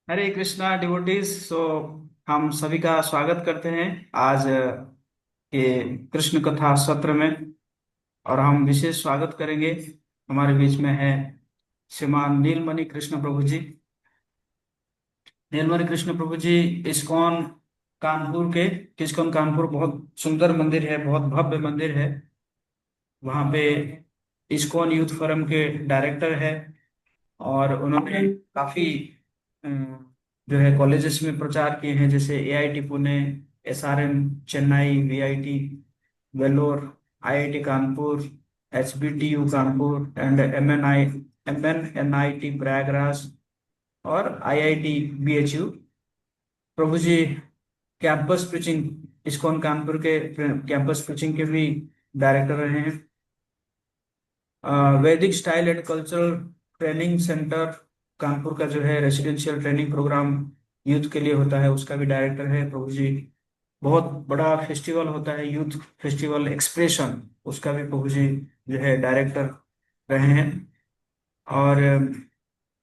हरे Krishna devotees. हम सभी का स्वागत करते हैं आज के कृष्ण कथा सत्र में। और हम विशेष स्वागत करेंगे। हमारे बीच में है श्रीमान नीलमणि कृष्ण प्रभु जी। नीलमणि कृष्ण प्रभु जी इस्कॉन कानपुर के इस्कॉन कानपुर बहुत सुंदर मंदिर है, बहुत भव्य मंदिर है। वहाँ पे इस्कॉन यूथ फोरम के डायरेक्टर है। और उन्होंने काफी जो है कॉलेजेस में प्रचार किए हैं, जैसे AIT Pune, SRM Chennai, VIT Vellore, IIT Kanpur, HBTU Kanpur and MNIT Prayagraj और IIT BHU. Prabhu ji campus preaching ISKCON Kanpur के कैंपस प्रीचिंग के भी डायरेक्टर रहे हैं। Vedic style and cultural training centre Kanpur का जो है रेसिडेंशियल ट्रेनिंग प्रोग्राम यूथ के लिए होता है, उसका भी डायरेक्टर है प्रभु जी। बहुत बड़ा फेस्टिवल होता है यूथ फेस्टिवल एक्सप्रेशन, उसका भी प्रभु जी जो है डायरेक्टर रहे हैं। और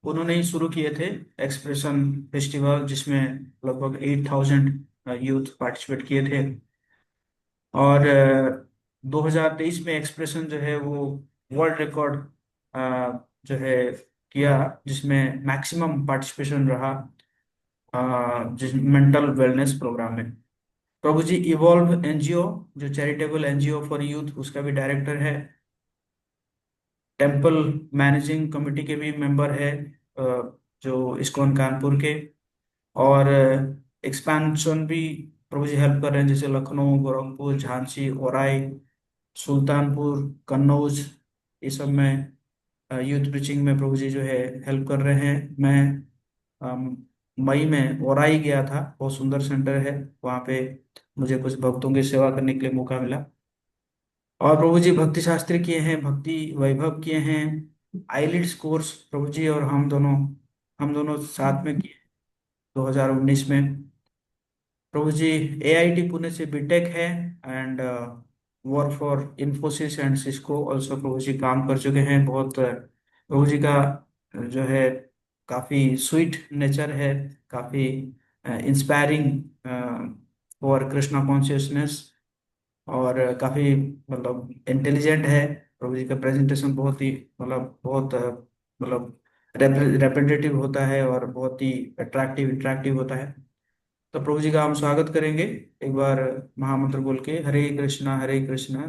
उन्होंने ही शुरू किए थे एक्सप्रेशन फेस्टिवल, जिसमें लगभग 8,000 यूथ पार्टिसिपेट किए थे। और 2023 में एक्सप्रेशन जो है वो वर्ल्ड रिकॉर्ड जो है किया, जिसमें मैक्सिमम पार्टिसिपेशन रहा जिस मेंटल वेलनेस प्रोग्राम में। प्रभु जी इवॉल्व एनजीओ, जो चैरिटेबल एनजीओ फॉर यूथ, उसका भी डायरेक्टर है। टेम्पल मैनेजिंग कमेटी के भी मेंबर है जो इस्कॉन कानपुर के। और एक्सपेंशन भी प्रभु जी हेल्प कर रहे हैं, जैसे लखनऊ, गोरखपुर, झांसी, औराई, सुल्तानपुर, कन्नौज, ये सब में यूथ प्रीचिंग में प्रभु जी जो है हेल्प कर रहे हैं। मैं अम, मई में औराई गया था, बहुत सुंदर सेंटर है वहाँ पे। मुझे कुछ भक्तों की सेवा करने के लिए मौका मिला। और प्रभु जी भक्ति शास्त्र किए हैं, भक्ति वैभव किए हैं, आईलिट्स कोर्स प्रभु जी और हम दोनों साथ में किए 2019 में। प्रभु जी एआईटी पुणे से बीटेक है and work for Infosys and Cisco also Prabhu ji काम कर चुके हैं। बहुत प्रभु जी का जो है काफी स्वीट नेचर है, काफी इंस्पायरिंग फॉर कृष्णा कॉन्शियसनेस। और काफी मतलब इंटेलिजेंट है। प्रभु जी का प्रेजेंटेशन बहुत ही बहुत मतलब रेपिटेटिव होता है और बहुत ही अट्रैक्टिव इंटरेक्टिव होता है। तो प्रभु जी का हम स्वागत करेंगे एक बार महामंत्र बोल के, हरे कृष्णा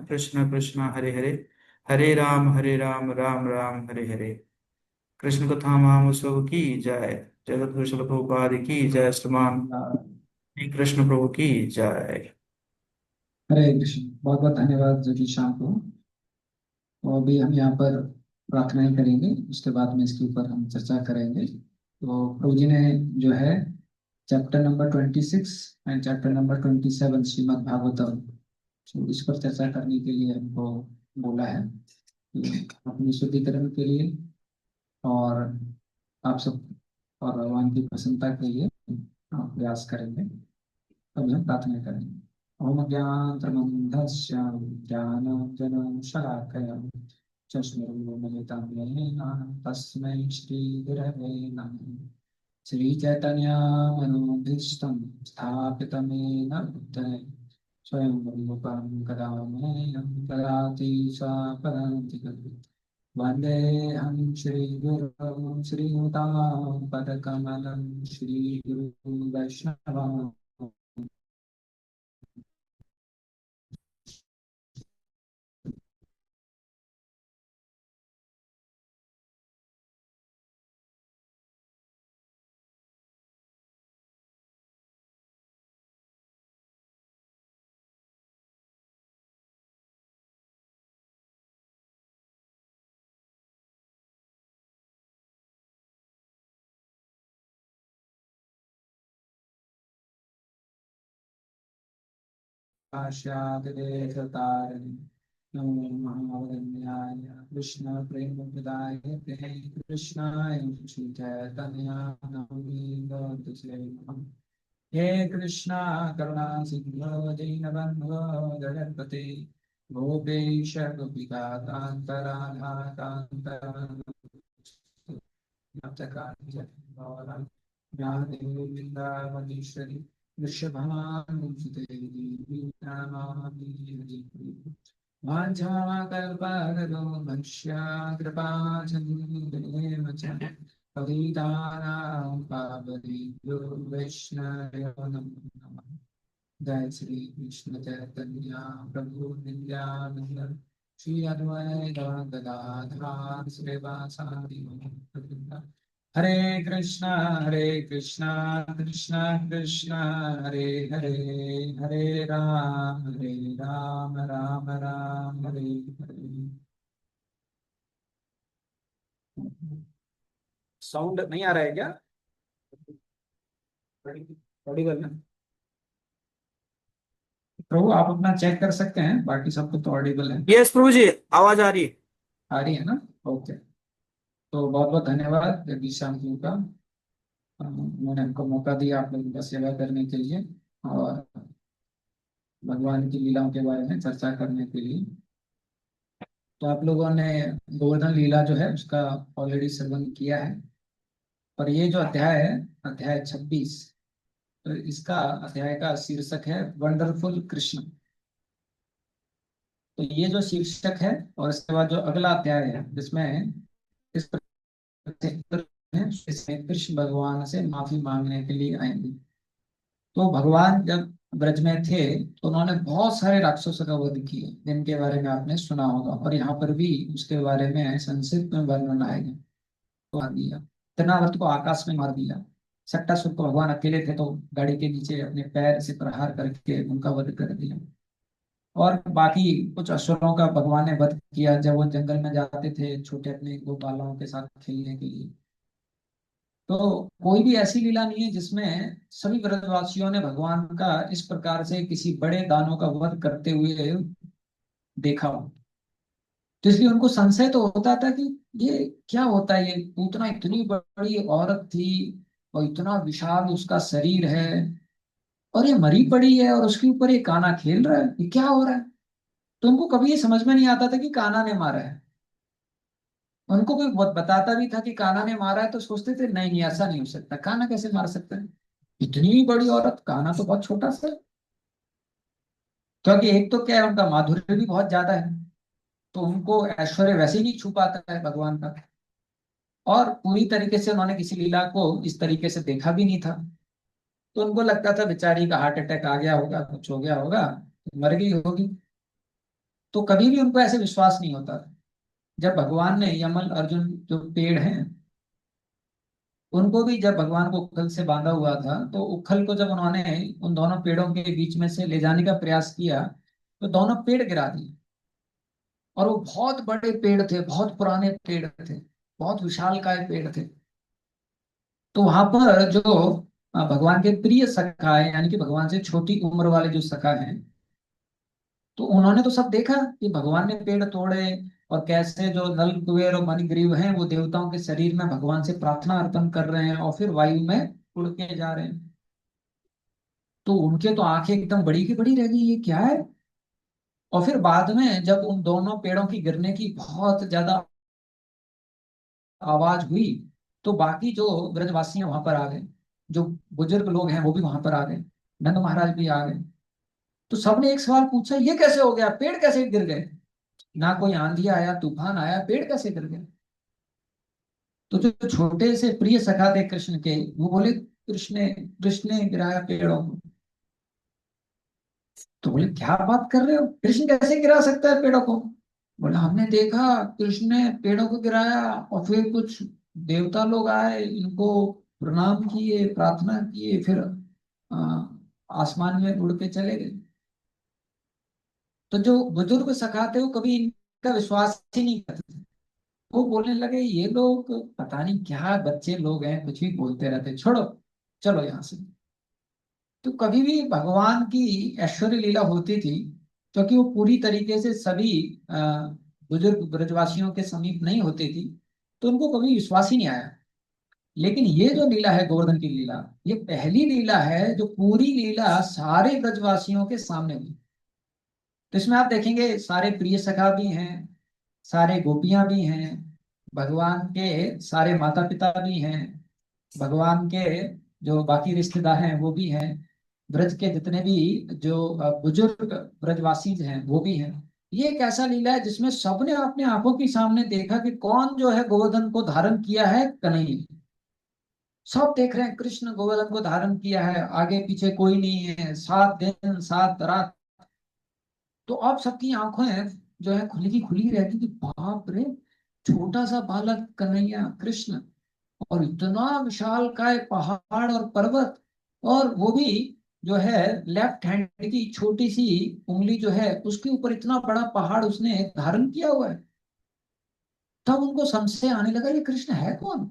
कृष्ण कृष्ण हरे हरे, हरे राम राम राम हरे हरे। कृष्ण कथा महामहोत्सव की जय। जगत गुरु शिल प्रभुपाद की जय। श्रीमान श्री कृष्ण प्रभु की जय। हरे कृष्ण। बहुत बहुत धन्यवाद जोगी शाम को। और अभी हम यहाँ पर प्रार्थनाएं करेंगे, उसके बाद में इसके ऊपर हम चर्चा करेंगे। तो प्रभु जी ने जो है chapter number 26 and chapter number 27 Shrimad Bhagavatam, तो इस पर चर्चा करने के लिए हमको बोला है। तो अपनी शुद्धिकरण के लिए और आप सब और भगवान की प्रसन्नता के लिए हम प्रयास करेंगे। तभी हम प्रार्थना करेंगे। ओम ज्ञानत्रमन्धस्य ज्ञानाञ्जनशलाकया चक्षुरुन्मीलितं येन तस्मै श्रीगुरवे नमः। श्रीचैतन्यमनोभीष्टं स्थापितं येन बुद्धये स्वयं रूपं कदा मह्यं ददाति स्वपदान्तिकम्। वन्देऽहं श्रीगुरुं श्रीयुतापदकमलं श्रीगुरुवैष्णवान् पाश्चात्यदेशतारिणि नमो महावदन्याय कृष्णप्रेमप्रदाय ते कृष्णाय श्रीचैतन्य नमोऽस्तुते। हे कृष्णा करुणा सिंधो दीनबन्धो जगत्पते गोपेश गोपिका कान्त राधा कान्त राधे वृंदावनेश्वरी वृषभानुसुते देवी नमामि हरिप्रिये। वाञ्छाकल्पतरुभ्यश्च कृपा सिन्धुभ्येव च पतितानां पावनेभ्यो वैष्णवेभ्यो नमो नमः। जय श्री कृष्ण चैतन्य प्रभु नित्यानंद श्री अद्वैत गदाधर श्रीवासादि गौरभक्त। हरे कृष्णा कृष्णा कृष्णा हरे हरे, हरे राम राम राम हरे हरे। साउंड नहीं आ रहा है क्या? बड़ी करना। प्रभु आप अपना चेक कर सकते हैं, बाकी सबको तो ऑडिबल है। यस प्रभु जी, आवाज आ रही है। आ रही है ना? ओके। तो बहुत बहुत धन्यवाद जगदीश श्याम जी का, उन्होंने हमको मौका दिया आप लोगों का सेवा करने के लिए और भगवान की लीलाओं के बारे में चर्चा करने के लिए। तो आप लोगों ने गोवर्धन लीला जो है उसका ऑलरेडी श्रवण किया है। पर ये जो अध्याय है, अध्याय 26, तो इसका अध्याय का शीर्षक है वंडरफुल कृष्ण। तो ये जो शीर्षक है और इसके बाद जो अगला अध्याय है जिसमें इस इसमें कृष्ण भगवान से माफी मांगने के लिए आएंगे। तो भगवान जब ब्रज में थे तो उन्होंने बहुत सारे राक्षसों का वध किया जिनके बारे में आपने सुना होगा, और यहाँ पर भी उसके बारे में संक्षिप्त में वर्णन आएगा। तो मार दिया, तृणावर्त को आकाश में मार दिया। सट्टासुर को भगवान अकेले थे तो गाड़ी के नीचे अपने पैर से प्रहार करके उनका वध कर दिया। और बाकी कुछ असुरों का भगवान ने वध किया जब वो जंगल में जाते थे छोटे अपने गोपालों के साथ खेलने के लिए। तो कोई भी ऐसी लीला नहीं है जिसमें सभी व्रतवासियों ने भगवान का इस प्रकार से किसी बड़े दानव का वध करते हुए देखा हो। तो इसलिए उनको संशय तो होता था कि ये क्या होता है, ये पूतना इतनी बड़ी औरत थी और इतना विशाल उसका शरीर है, और ये मरी पड़ी है और उसके ऊपर ये कान्हा खेल रहा है, ये क्या हो रहा है। तो उनको कभी ये समझ में नहीं आता था कि कान्हा ने मारा है। उनको कोई बताता भी था कि कान्हा ने मारा है तो सोचते थे नहीं नहीं ऐसा नहीं हो सकता, कान्हा कैसे मार सकता है, इतनी बड़ी औरत, कान्हा तो बहुत छोटा सा है। क्योंकि एक तो क्या है, उनका माधुर्य भी बहुत ज्यादा है, तो उनको ऐश्वर्य वैसे ही नहीं छू पाता है भगवान का। और पूरी तरीके से उन्होंने किसी लीला को इस तरीके से देखा भी नहीं था। तो उनको लगता था बेचारी का हार्ट अटैक आ गया होगा, कुछ हो गया होगा, मर गई होगी। तो कभी भी उनको ऐसे विश्वास नहीं होता था। जब भगवान ने यमल अर्जुन जो पेड़ हैं उनको भी, जब भगवान को उखल से बांधा हुआ था तो उखल को जब उन्होंने उन दोनों पेड़ों के बीच में से ले जाने का प्रयास किया तो दोनों पेड़ गिरा दिए। और वो बहुत बड़े पेड़ थे, बहुत पुराने पेड़ थे, बहुत विशालकाय पेड़ थे। तो वहां पर जो भगवान के प्रिय सखा है, यानी कि भगवान से छोटी उम्र वाले जो सखा हैं, तो उन्होंने तो सब देखा कि भगवान ने पेड़ तोड़े और कैसे जो नल कुबेर और मणिग्रीव हैं वो देवताओं के शरीर में भगवान से प्रार्थना अर्पण कर रहे हैं और फिर वायु में उड़ के जा रहे हैं। तो उनके तो आंखें एकदम बड़ी की बड़ी रह गई, ये क्या है। और फिर बाद में जब उन दोनों पेड़ों की गिरने की बहुत ज्यादा आवाज हुई तो बाकी जो ब्रजवासी हैं वहां पर आ गए, जो बुजुर्ग लोग हैं वो भी वहां पर आ गए, नंद महाराज भी आ गए। तो सबने एक सवाल पूछा, ये कैसे हो गया, पेड़ कैसे गिर गए, ना कोई आंधी आया तूफान आया, पेड़ कैसे गिर गए। तो जो छोटे से प्रिय सखा थे कृष्ण के, वो बोले कृष्ण ने गिराया पेड़ों को। तो बोले क्या बात कर रहे हो, कृष्ण कैसे गिरा सकता है पेड़ों को। बोला हमने देखा कृष्ण ने पेड़ों को गिराया और फिर कुछ देवता लोग आए, इनको प्रणाम किए, प्रार्थना किए, फिर आसमान में उड़ के चले गए। तो जो बुजुर्ग सखा थे वो कभी इनका विश्वास ही नहीं करते थे। वो बोलने लगे ये लोग पता नहीं क्या बच्चे लोग हैं, कुछ भी बोलते रहते, छोड़ो, चलो यहाँ से। तो कभी भी भगवान की ऐश्वर्य लीला होती थी, क्योंकि वो पूरी तरीके से सभी अ, बुजुर्ग ब्रजवासियों के समीप नहीं होती थी, तो उनको कभी विश्वास ही नहीं आया। लेकिन ये जो लीला है गोवर्धन की लीला, ये पहली लीला है जो पूरी लीला सारे ब्रजवासियों के सामने हुई। तो इसमें आप देखेंगे सारे प्रिय सखा भी हैं, सारे गोपियां भी हैं, भगवान के सारे माता पिता भी हैं, भगवान के जो बाकी रिश्तेदार हैं वो भी हैं, ब्रज के जितने भी जो बुजुर्ग ब्रजवासी हैं वो भी हैं। ये एक ऐसा लीला है जिसमें सबने अपने आंखों के सामने देखा कि कौन जो है गोवर्धन को धारण किया है, कन्हैया। सब देख रहे हैं कृष्ण गोवर्धन को धारण किया है, आगे पीछे कोई नहीं है, 7 दिन 7 रात। तो अब सबकी आंखें जो है खुली की खुली रहती कि बाप रे, छोटा सा बालक कन्हैया कृष्ण, और इतना विशाल काय पहाड़ और पर्वत, और वो भी जो है लेफ्ट हैंड की छोटी सी उंगली जो है उसके ऊपर इतना बड़ा पहाड़ उसने धारण किया हुआ है। तब उनको संशय आने लगा, ये कृष्ण है कौन?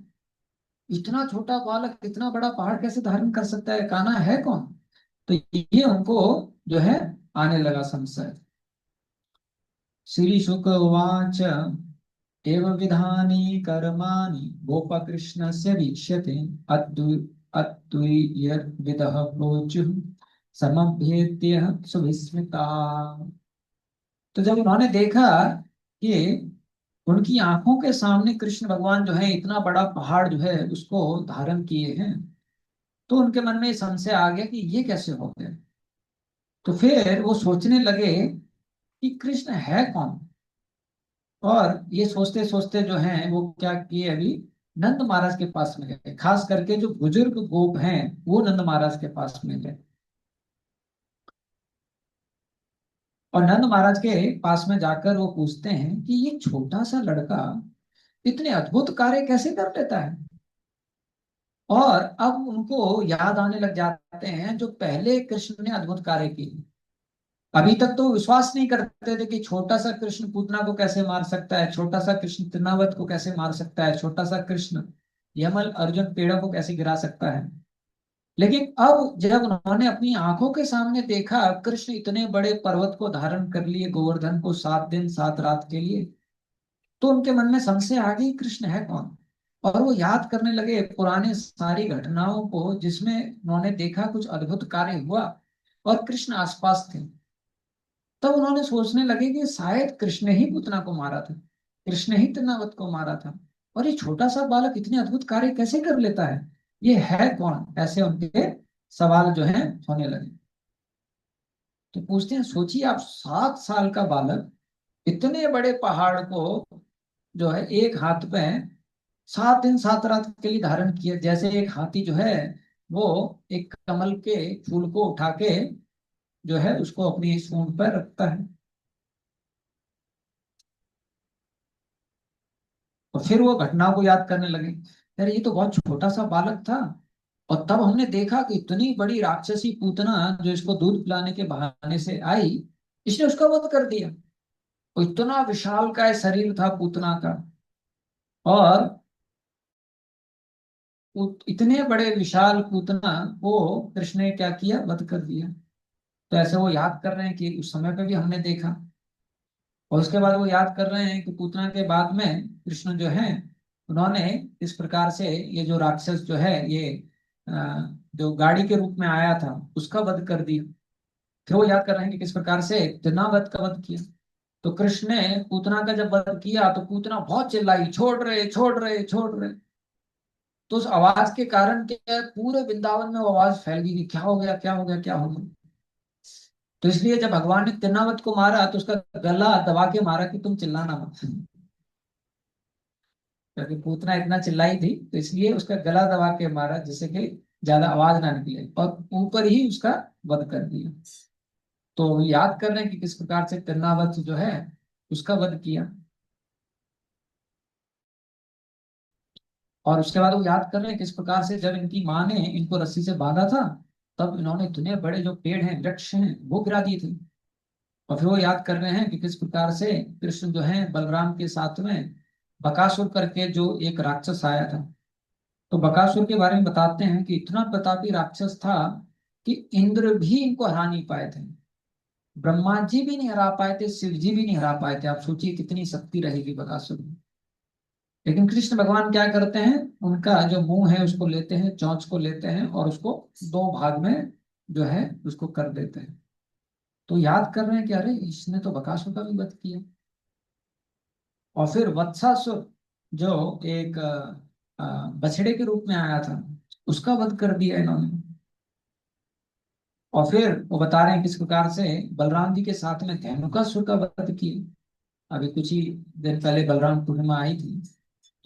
इतना छोटा बालक इतना बड़ा पहाड़ कैसे धारण कर सकता है, कान्हा है कौन? तो ये उनको जो है आने लगा संशय। श्री शुक उवाच एव विधानि कर्माणि गोपकृष्णस्य वीक्ष्यते अद्वैर्विदः प्रोचुः समभ्येत्य सुविस्मिता। तो जब उन्होंने देखा कि उनकी आंखों के सामने कृष्ण भगवान जो है इतना बड़ा पहाड़ जो है उसको धारण किए हैं, तो उनके मन में संशय आ गया कि ये कैसे हो गया। तो फिर वो सोचने लगे कि कृष्ण है कौन। और ये सोचते सोचते जो है वो क्या किए, अभी नंद महाराज के पास में गए, खास करके जो बुजुर्ग गोप हैं वो नंद महाराज के पास में गए। और नंद महाराज के पास में जाकर वो पूछते हैं कि ये छोटा सा लड़का इतने अद्भुत कार्य कैसे कर लेता है। और अब उनको याद आने लग जाते हैं जो पहले कृष्ण ने अद्भुत कार्य किए। अभी तक तो विश्वास नहीं करते थे कि छोटा सा कृष्ण पूतना को कैसे मार सकता है, छोटा सा कृष्ण तृणावत को कैसे मार सकता है, छोटा सा कृष्ण यमल अर्जुन पेड़ों को कैसे गिरा सकता है। लेकिन अब जब उन्होंने अपनी आंखों के सामने देखा कृष्ण इतने बड़े पर्वत को धारण कर लिए, गोवर्धन को 7 दिन 7 रात के लिए, तो उनके मन में संशय आ गई कृष्ण है कौन। और वो याद करने लगे पुराने सारी घटनाओं को जिसमें उन्होंने देखा कुछ अद्भुत कार्य हुआ और कृष्ण आसपास थे। तब उन्होंने सोचने लगे कि शायद कृष्ण ही पुतना को मारा था, कृष्ण ही तृणावत को मारा था। और ये छोटा सा बालक इतने अद्भुत कार्य कैसे कर लेता है, ये है कौन, ऐसे उनके सवाल जो है होने लगे। तो पूछते हैं, सोचिए आप 7 साल का बालक इतने बड़े पहाड़ को जो है एक हाथ पे 7 दिन 7 रात के लिए धारण किया, जैसे एक हाथी जो है वो एक कमल के फूल को उठा के जो है उसको अपनी सूंड पर रखता है। और फिर वो घटना को याद करने लगे, यार ये तो बहुत छोटा सा बालक था। और तब हमने देखा कि इतनी बड़ी राक्षसी पूतना जो इसको दूध पिलाने के बहाने से आई, इसने उसका वध कर दिया। और इतना विशाल का शरीर था पूतना का, और इतने बड़े विशाल पूतना को कृष्ण ने क्या किया, वध कर दिया। तो ऐसे वो याद कर रहे हैं कि उस समय पे भी हमने देखा। और उसके बाद वो याद कर रहे हैं कि पूतना के बाद में कृष्ण जो है उन्होंने इस प्रकार से ये जो राक्षस जो है ये अ, जो गाड़ी के रूप में आया था उसका वध कर दिया। फिर वो याद कर रहे हैं कि किस प्रकार से तृणावत का वध किया। तो कृष्ण ने पूतना का जब वध किया तो पूतना बहुत चिल्लाई, छोड़ रहे छोड़ रहे छोड़ रहे। तो उस आवाज के कारण क्या है, पूरे वृंदावन में वो आवाज फैल गई कि क्या हो गया क्या हो गया क्या हो गया। तो इसलिए जब भगवान ने तृणावत को मारा तो उसका गला दबा के मारा कि तुम चिल्लाना मत, क्योंकि पूतना इतना चिल्लाई थी तो इसलिए उसका गला दबा के मारा जिससे कि ज्यादा आवाज ना निकले, और ऊपर ही उसका वध कर दिया। तो याद कर रहे हैं कि किस प्रकार से तृणावत जो है उसका वध किया। और उसके बाद वो याद कर रहे हैं किस प्रकार से जब इनकी माँ ने इनको रस्सी से बांधा था तब इन्होंने इतने बड़े जो पेड़ हैं वृक्ष हैं वो गिरा दिए थे। और फिर वो याद कर रहे हैं कि किस प्रकार से कृष्ण जो है बलराम के साथ में बकासुर करके जो एक राक्षस आया था। तो बकासुर के बारे में बताते हैं कि इतना प्रतापी राक्षस था कि इंद्र भी इनको हरा नहीं पाए थे, ब्रह्मा जी भी नहीं हरा पाए थे, शिव जी भी नहीं हरा पाए थे। आप सोचिए कितनी शक्ति रहेगी बकासुर में। लेकिन कृष्ण भगवान क्या करते हैं, उनका जो मुंह है उसको लेते हैं, चोंच को लेते हैं और उसको 2 भाग में जो है उसको कर देते हैं। तो याद कर रहे हैं कि अरे इसने तो बकासुर का भी वध किया। और फिर वत्सासुर जो एक बछड़े के रूप में आया था, उसका वध कर दिया इन्होंने। और फिर वो बता रहे हैं किस प्रकार से बलराम जी के साथ में धेनुकासुर का वध किया। अभी कुछ ही दिन पहले बलराम पूर्णिमा आई थी।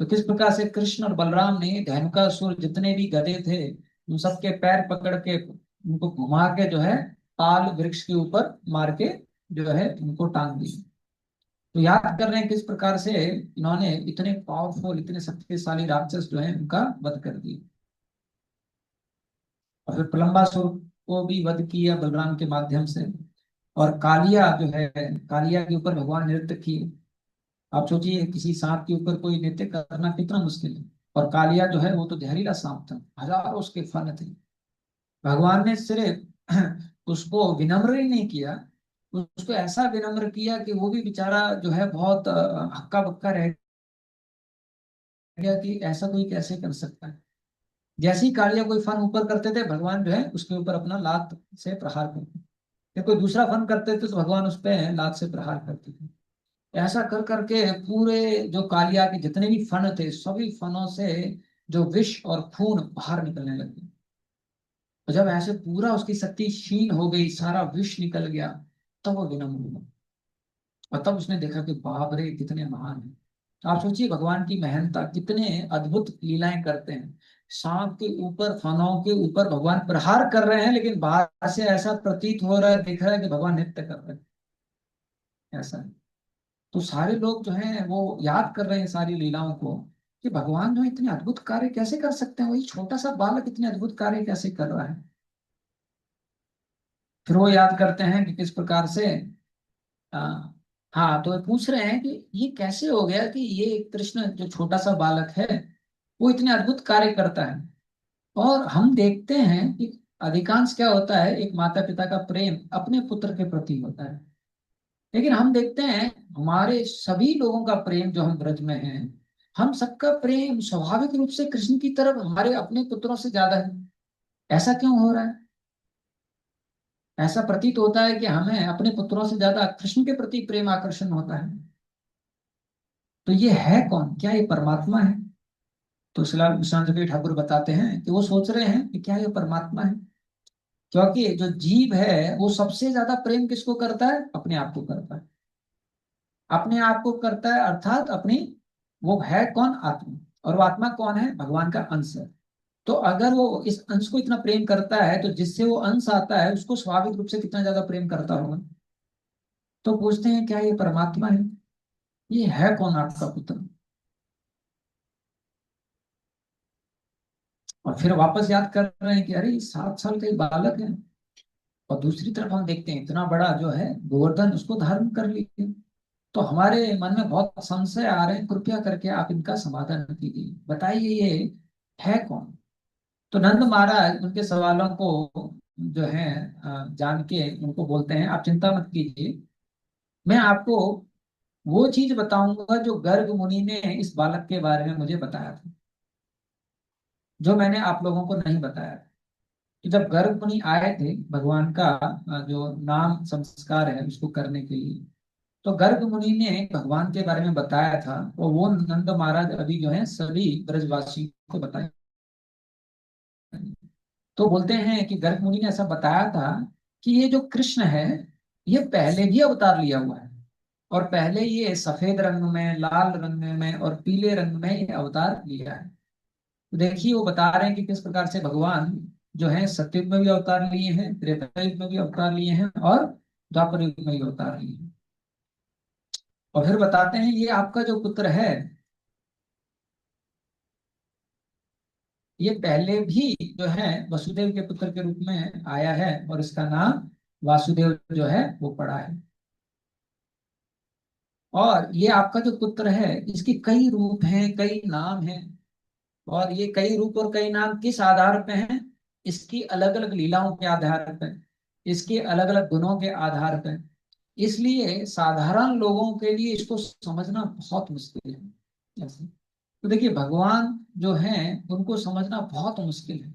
तो किस प्रकार से कृष्ण और बलराम ने धेनुकासुर जितने भी गधे थे उन सबके पैर पकड़ के उनको घुमा के जो है ताल वृक्ष के ऊपर मार के जो है उनको टांग दी। तो याद कर रहे हैं किस प्रकार से इन्होंने इतने पावरफुल, इतने शक्तिशाली राक्षस जो है उनका वध कर दिया। और फिर प्रलंबासुर को भी वध किया बलराम के माध्यम से। और कालिया जो है, कालिया के ऊपर भगवान नृत्य किए। आप सोचिए किसी सांप के ऊपर कोई नृत्य करना कितना मुश्किल है। और कालिया जो है वो तो जहरीला सांप था, हजारों उसके फन थे। भगवान ने सिर्फ उसको विनम्र ही नहीं किया, उसको ऐसा विनम्र किया कि वो भी बेचारा जो है बहुत हक्का बक्का रह गया कि ऐसा कोई कैसे कर सकता है। जैसे ही कालिया कोई फन ऊपर करते थे भगवान जो है उसके ऊपर अपना लात से प्रहार करते थे। या कोई दूसरा फन करते थे तो भगवान उस पे लात से प्रहार करते थे। ऐसा कर करके पूरे जो कालिया के जितने भी फन थे सभी फनों से जो विष और खून बाहर निकलने लगे। तो जब ऐसे पूरा उसकी शक्ति क्षीण हो गई, सारा विष निकल गया, तब वो विनम्र हुआ। और तब उसने देखा कि बाप रे कितने महान हैं। तो आप सोचिए भगवान की महानता, कितने अद्भुत लीलाएं करते हैं। सांप के ऊपर, फनों के ऊपर भगवान प्रहार कर रहे हैं, लेकिन बाहर से ऐसा प्रतीत हो रहा है, दिख रहा है कि भगवान नृत्य कर रहे हैं। ऐसा है। तो सारे लोग जो हैं वो याद कर रहे हैं सारी लीलाओं को, कि भगवान जो है इतने अद्भुत कार्य कैसे कर सकते हैं, वही छोटा सा बालक इतने अद्भुत कार्य कैसे कर रहा है। फिर वो याद करते हैं कि किस प्रकार से आ, हाँ, तो पूछ रहे हैं कि ये कैसे हो गया कि ये कृष्ण जो छोटा सा बालक है वो इतने अद्भुत कार्य करता है। और हम देखते हैं कि अधिकांश क्या होता है, एक माता पिता का प्रेम अपने पुत्र के प्रति होता है। लेकिन हम देखते हैं हमारे सभी लोगों का प्रेम जो हम ब्रज में हैं, हम सबका प्रेम स्वाभाविक रूप से कृष्ण की तरफ हमारे अपने पुत्रों से ज्यादा है। ऐसा क्यों हो रहा है? ऐसा प्रतीत होता है कि हमें अपने पुत्रों से ज्यादा कृष्ण के प्रति प्रेम आकर्षण होता है। तो ये है कौन? क्या ये परमात्मा है? तो शिला विश्वनाथ जी ठाकुर बताते हैं कि वो सोच रहे हैं कि क्या ये परमात्मा है। क्योंकि जो जीव है वो सबसे ज्यादा प्रेम किसको करता है? अपने आप को करता है। अपने आप को करता है अर्थात अपनी, वो है कौन? आत्मा। और वो आत्मा कौन है? भगवान का अंश है। तो अगर वो इस अंश को इतना प्रेम करता है तो जिससे वो अंश आता है उसको स्वाभाविक रूप से कितना ज्यादा प्रेम करता होगा। तो पूछते हैं क्या ये परमात्मा है? ये है कौन आपका पुत्र? और फिर वापस याद कर रहे हैं कि अरे ये 7 साल का ही बालक है। और दूसरी तरफ हम देखते हैं इतना बड़ा जो है गोवर्धन उसको धारण कर लिया। तो हमारे मन में बहुत संशय आ रहे हैं, कृपया करके आप इनका समाधान कीजिए, बताइए ये है कौन। तो नंद महाराज उनके सवालों को जो है जान के उनको बोलते हैं आप चिंता मत कीजिए, मैं आपको वो चीज बताऊंगा जो गर्ग मुनि ने इस बालक के बारे में मुझे बताया था, जो मैंने आप लोगों को नहीं बताया। तो जब गर्ग मुनि आए थे भगवान का जो नाम संस्कार है उसको करने के लिए, तो गर्ग मुनि ने भगवान के बारे में बताया था, और वो नंद महाराज अभी जो है सभी ब्रजवासी को बताया। तो बोलते हैं कि गर्ग मुनि ने ऐसा बताया था कि ये जो कृष्ण है ये पहले भी अवतार लिया हुआ है, और पहले ये सफेद रंग में, लाल रंग में और पीले रंग में ये अवतार लिया है। तो देखिए वो बता रहे हैं कि किस प्रकार से भगवान जो है सतयुग में भी अवतार लिए हैं, त्रेता युग में भी अवतार लिए हैं, और द्वापर युग में भी अवतार लिए हैं। और फिर बताते हैं ये आपका जो पुत्र है ये पहले भी जो है वसुदेव के पुत्र के रूप में आया है, और इसका नाम वासुदेव जो है वो पड़ा है। और ये आपका जो पुत्र है इसके कई रूप हैं, कई नाम हैं। और ये कई रूप और कई नाम किस आधार पे हैं? इसकी अलग अलग लीलाओं के आधार पे, इसके अलग अलग गुणों के आधार पे। इसलिए साधारण लोगों के लिए इसको समझना बहुत मुश्किल है। जैसे तो देखिए भगवान जो हैं उनको समझना बहुत मुश्किल है।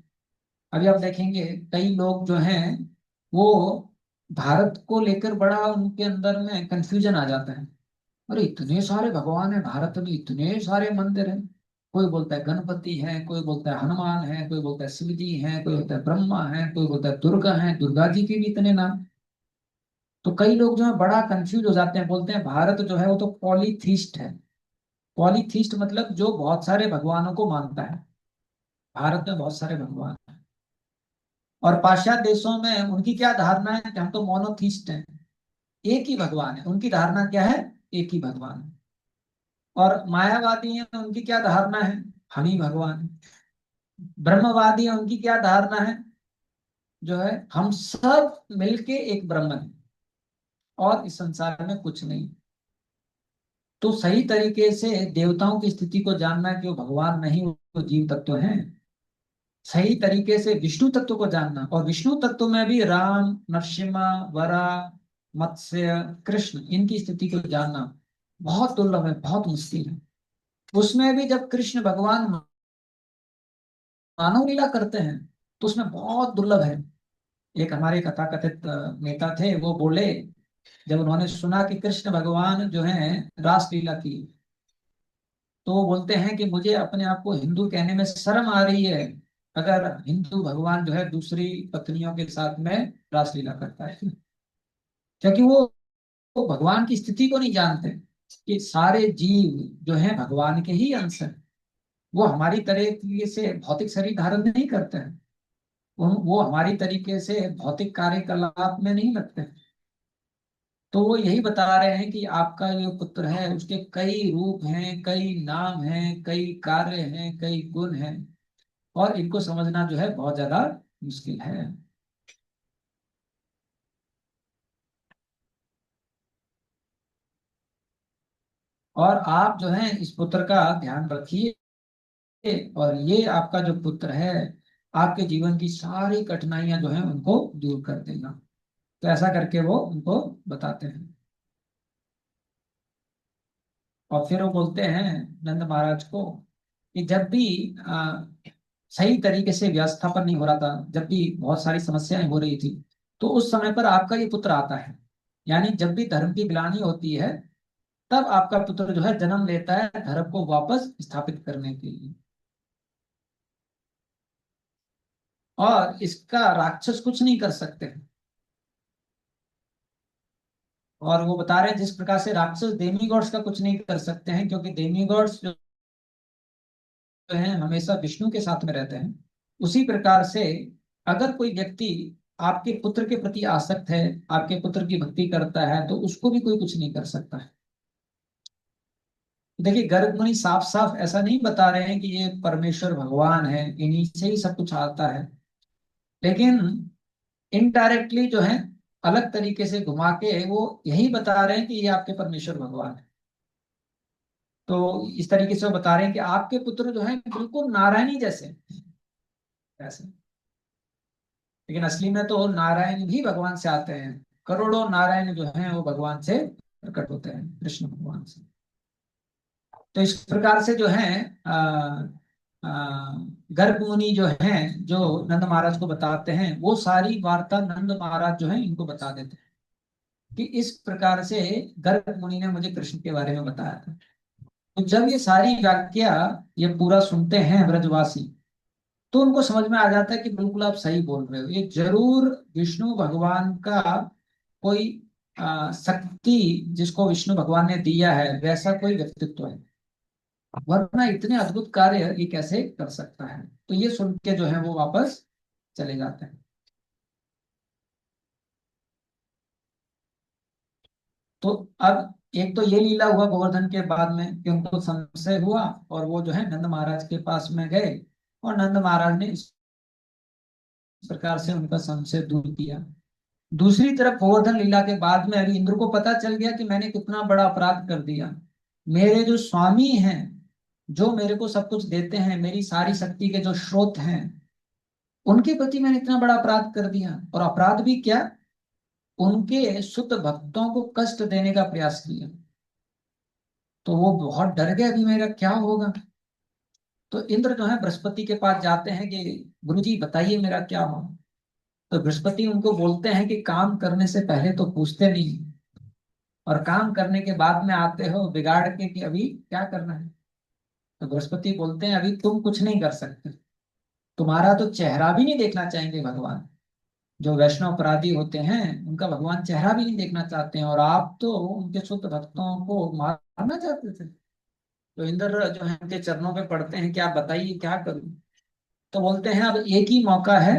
अभी आप देखेंगे कई लोग जो हैं वो भारत को लेकर बड़ा उनके अंदर में कंफ्यूजन आ जाता है। अरे इतने सारे भगवान हैं, भारत में इतने सारे मंदिर हैं, कोई बोलता है गणपति है, कोई बोलता है हनुमान है, कोई बोलता है शिव जी है, कोई बोलता है ब्रह्मा है, कोई बोलता है दुर्गा है, दुर्गा जी के भी इतने नाम। तो कई लोग जो है बड़ा कंफ्यूज हो जाते हैं, बोलते हैं भारत जो है वो तो पॉलीथीस्ट है। पॉलीथीस्ट मतलब जो बहुत सारे भगवानों को मानता है। भारत में बहुत सारे भगवान हैं। और पाश्चात्य देशों में उनकी क्या धारणा है कि हम तो मोनोथीस्ट हैं, एक ही भगवान है। उनकी धारणा क्या है? एक ही भगवान है। और मायावादी हैं, उनकी क्या धारणा है? हम ही भगवान है। ब्रह्मवादी हैं, उनकी क्या धारणा है? जो है हम सब मिलके एक ब्रह्म है और इस संसार में कुछ नहीं। तो सही तरीके से देवताओं की स्थिति को जानना कि वो भगवान नहीं, वो जीव तत्व हैं। सही तरीके से विष्णु तत्व को जानना, और विष्णु तत्व में भी राम, नरसिम्हा, वराह, मत्स्य, कृष्ण, इनकी स्थिति को जानना बहुत दुर्लभ है, बहुत मुश्किल है। उसमें भी जब कृष्ण भगवान मानव लीला करते हैं तो उसमें बहुत दुर्लभ है। एक हमारे कथाकथित नेता थे, वो बोले, जब उन्होंने सुना कि कृष्ण भगवान जो है रासलीला की, तो वो बोलते हैं कि मुझे अपने आप को हिंदू कहने में शर्म आ रही है अगर हिंदू भगवान जो है दूसरी पत्नियों के साथ में रासलीला करता है। क्योंकि वो भगवान की स्थिति को नहीं जानते कि सारे जीव जो हैं भगवान के ही अंश हैं। वो हमारी तरीके से भौतिक शरीर धारण नहीं करते हैं। वो हमारी तरीके से भौतिक कार्यकलाप में नहीं लगते हैं। तो वो यही बता रहे हैं कि आपका जो पुत्र है उसके कई रूप हैं, कई नाम हैं, कई कार्य हैं, कई गुण हैं, और इनको समझना जो है बहुत ज्यादा मुश्किल है। और आप जो है इस पुत्र का ध्यान रखिए, और ये आपका जो पुत्र है आपके जीवन की सारी कठिनाइयां जो है उनको दूर कर देगा। तो ऐसा करके वो उनको बताते हैं। और फिर वो बोलते हैं नंद महाराज को कि जब भी सही तरीके से व्यवस्थापन नहीं हो रहा था, जब भी बहुत सारी समस्याएं हो रही थी, तो उस समय पर आपका ये पुत्र आता है। यानी जब भी धर्म की ग्लानि होती है तब आपका पुत्र जो है जन्म लेता है धर्म को वापस स्थापित करने के लिए। और इसका राक्षस कुछ नहीं कर सकते। और वो बता रहे हैं जिस प्रकार से राक्षस डेमीगॉड्स का कुछ नहीं कर सकते हैं, क्योंकि डेमीगॉड्स जो हैं हमेशा विष्णु के साथ में रहते हैं। उसी प्रकार से अगर कोई व्यक्ति आपके पुत्र के प्रति आसक्त है, आपके पुत्र की भक्ति करता है, तो उसको भी कोई कुछ नहीं कर सकता है। देखिए गर्ग मुनि साफ साफ ऐसा नहीं बता रहे हैं कि ये परमेश्वर भगवान है, इन्हीं से ही सब कुछ आता है। लेकिन इनडायरेक्टली जो है अलग तरीके से घुमा के वो यही बता रहे हैं कि ये आपके परमेश्वर भगवान है। तो इस तरीके से वो बता रहे हैं कि आपके पुत्र जो है बिल्कुल नारायणी जैसे हैं, ऐसे। लेकिन असली में तो नारायण भी भगवान से आते हैं। करोड़ों नारायण जो हैं वो भगवान से प्रकट होते हैं, कृष्ण भगवान से। तो इस प्रकार से जो है आ, गर्ग मुनि जो हैं, जो नंद महाराज को बताते हैं, वो सारी वार्ता नंद महाराज जो है इनको बता देते हैं कि इस प्रकार से गर्ग मुनि ने मुझे कृष्ण के बारे में बताया था। तो जब ये सारी व्याख्या ये पूरा सुनते हैं ब्रजवासी, तो उनको समझ में आ जाता है कि बिल्कुल आप सही बोल रहे हो, ये जरूर विष्णु भगवान का कोई शक्ति जिसको विष्णु भगवान ने दिया है वैसा कोई व्यक्तित्व है, वरना इतने अद्भुत कार्य ये कैसे कर सकता है। तो ये सुन के जो है वो वापस चले जाते हैं। तो अब एक तो ये लीला हुआ गोवर्धन के बाद में कि उनको संशय हुआ, और वो जो है नंद महाराज के पास में गए, और नंद महाराज ने इस प्रकार से उनका संशय दूर किया। दूसरी तरफ गोवर्धन लीला के बाद में अभी इंद्र को पता चल गया कि मैंने कितना बड़ा अपराध कर दिया। मेरे जो स्वामी हैं, जो मेरे को सब कुछ देते हैं, मेरी सारी शक्ति के जो स्रोत हैं, उनके प्रति मैंने इतना बड़ा अपराध कर दिया। और अपराध भी क्या, उनके शुद्ध भक्तों को कष्ट देने का प्रयास किया। तो वो बहुत डर गए, अभी मेरा क्या होगा। तो इंद्र जो है बृहस्पति के पास जाते हैं कि गुरु जी बताइए मेरा क्या हो। तो बृहस्पति उनको बोलते हैं कि काम करने से पहले तो पूछते नहीं, और काम करने के बाद में आते हो बिगाड़ के कि अभी क्या करना है। तो बृहस्पति बोलते हैं अभी तुम कुछ नहीं कर सकते, तुम्हारा तो चेहरा भी नहीं देखना चाहेंगे भगवान। जो वैष्णव अपराधी होते हैं उनका भगवान चेहरा भी नहीं देखना चाहते हैं, और आप तो उनके शुद्ध भक्तों को मारना चाहते थे। तो इंद्र जो है उनके चरणों पे पड़ते हैं कि आप बताइए क्या करूं। तो बोलते हैं अब एक ही मौका है,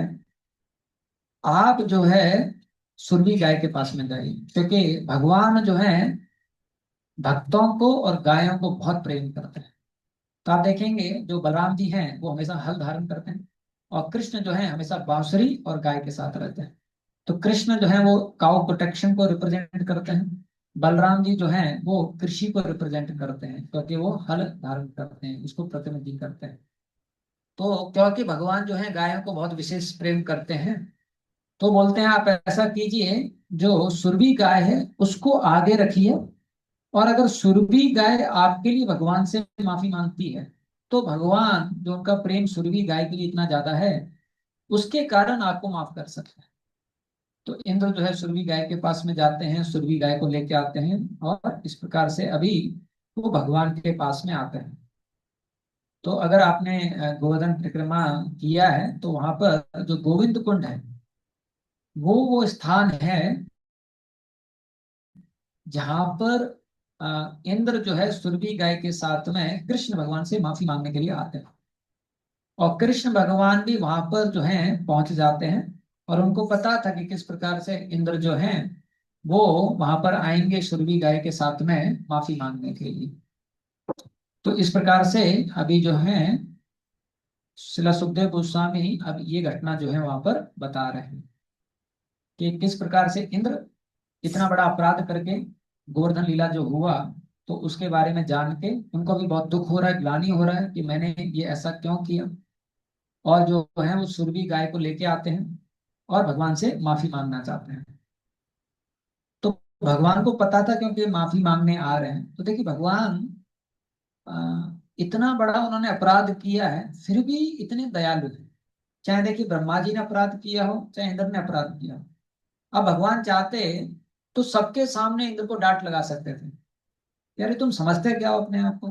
आप जो है सुरभि गाय के पास में जाइए, क्योंकि भगवान जो है भक्तों को और गायों को बहुत प्रेम करते हैं। तो आप देखेंगे जो बलराम जी हैं वो हमेशा हल धारण करते हैं, और कृष्ण जो है हमेशा बांसुरी और गाय के साथ रहते हैं। तो कृष्ण जो है वो काउ प्रोटेक्शन को रिप्रेजेंट करते हैं, बलराम जी जो है वो कृषि को रिप्रेजेंट करते हैं, क्योंकि वो हल धारण करते हैं, उसको प्रतिनिधि करते हैं। तो क्योंकि भगवान जो है गायों को बहुत विशेष प्रेम करते हैं, तो बोलते हैं आप ऐसा कीजिए, जो सुरभि गाय है उसको आगे रखिए, और अगर सुरभि गाय आपके लिए भगवान से माफी मांगती है, तो भगवान जो उनका प्रेम सुरभि गाय के लिए इतना ज्यादा है, उसके कारण आपको माफ कर सकते हैं। तो इंद्र जो है सुरभि गाय के पास में जाते हैं, सुरभि गाय को लेके आते हैं, और इस प्रकार से अभी वो भगवान के पास में आते हैं। तो अगर आपने गोवर्धन परिक्रमा किया है तो वहां पर जो गोविंद कुंड है, वो स्थान है जहां पर इंद्र जो है सुरभि गाय के साथ में कृष्ण भगवान से माफी मांगने के लिए आते हैं। और कृष्ण भगवान भी वहां पर जो है पहुंच जाते हैं, और उनको पता था कि किस प्रकार से इंद्र जो है वो वहां पर आएंगे सुरभि गाय के साथ में माफी मांगने के लिए। तो इस प्रकार से अभी जो है श्रील सुखदेव गोस्वामी अब ये घटना जो है वहां पर बता रहे हैं कि किस प्रकार से इंद्र इतना बड़ा अपराध करके गोवर्धन लीला जो हुआ, तो उसके बारे में जान के उनको भी बहुत दुख हो रहा है, ग्लानि हो रहा है कि मैंने ये ऐसा क्यों किया। और जो है वो सुरभि गाय को लेके आते हैं और भगवान से माफी मांगना चाहते हैं। तो भगवान को पता था क्योंकि माफी मांगने आ रहे हैं। तो देखिए भगवान इतना बड़ा उन्होंने अपराध किया है फिर भी इतने दयालु थे। चाहे देखिए ब्रह्मा जी ने अपराध किया हो चाहे इंद्र ने अपराध किया हो, अब भगवान चाहते तो सबके सामने इंद्र को डांट लगा सकते थे, यार ये तुम समझते क्या हो अपने आप को,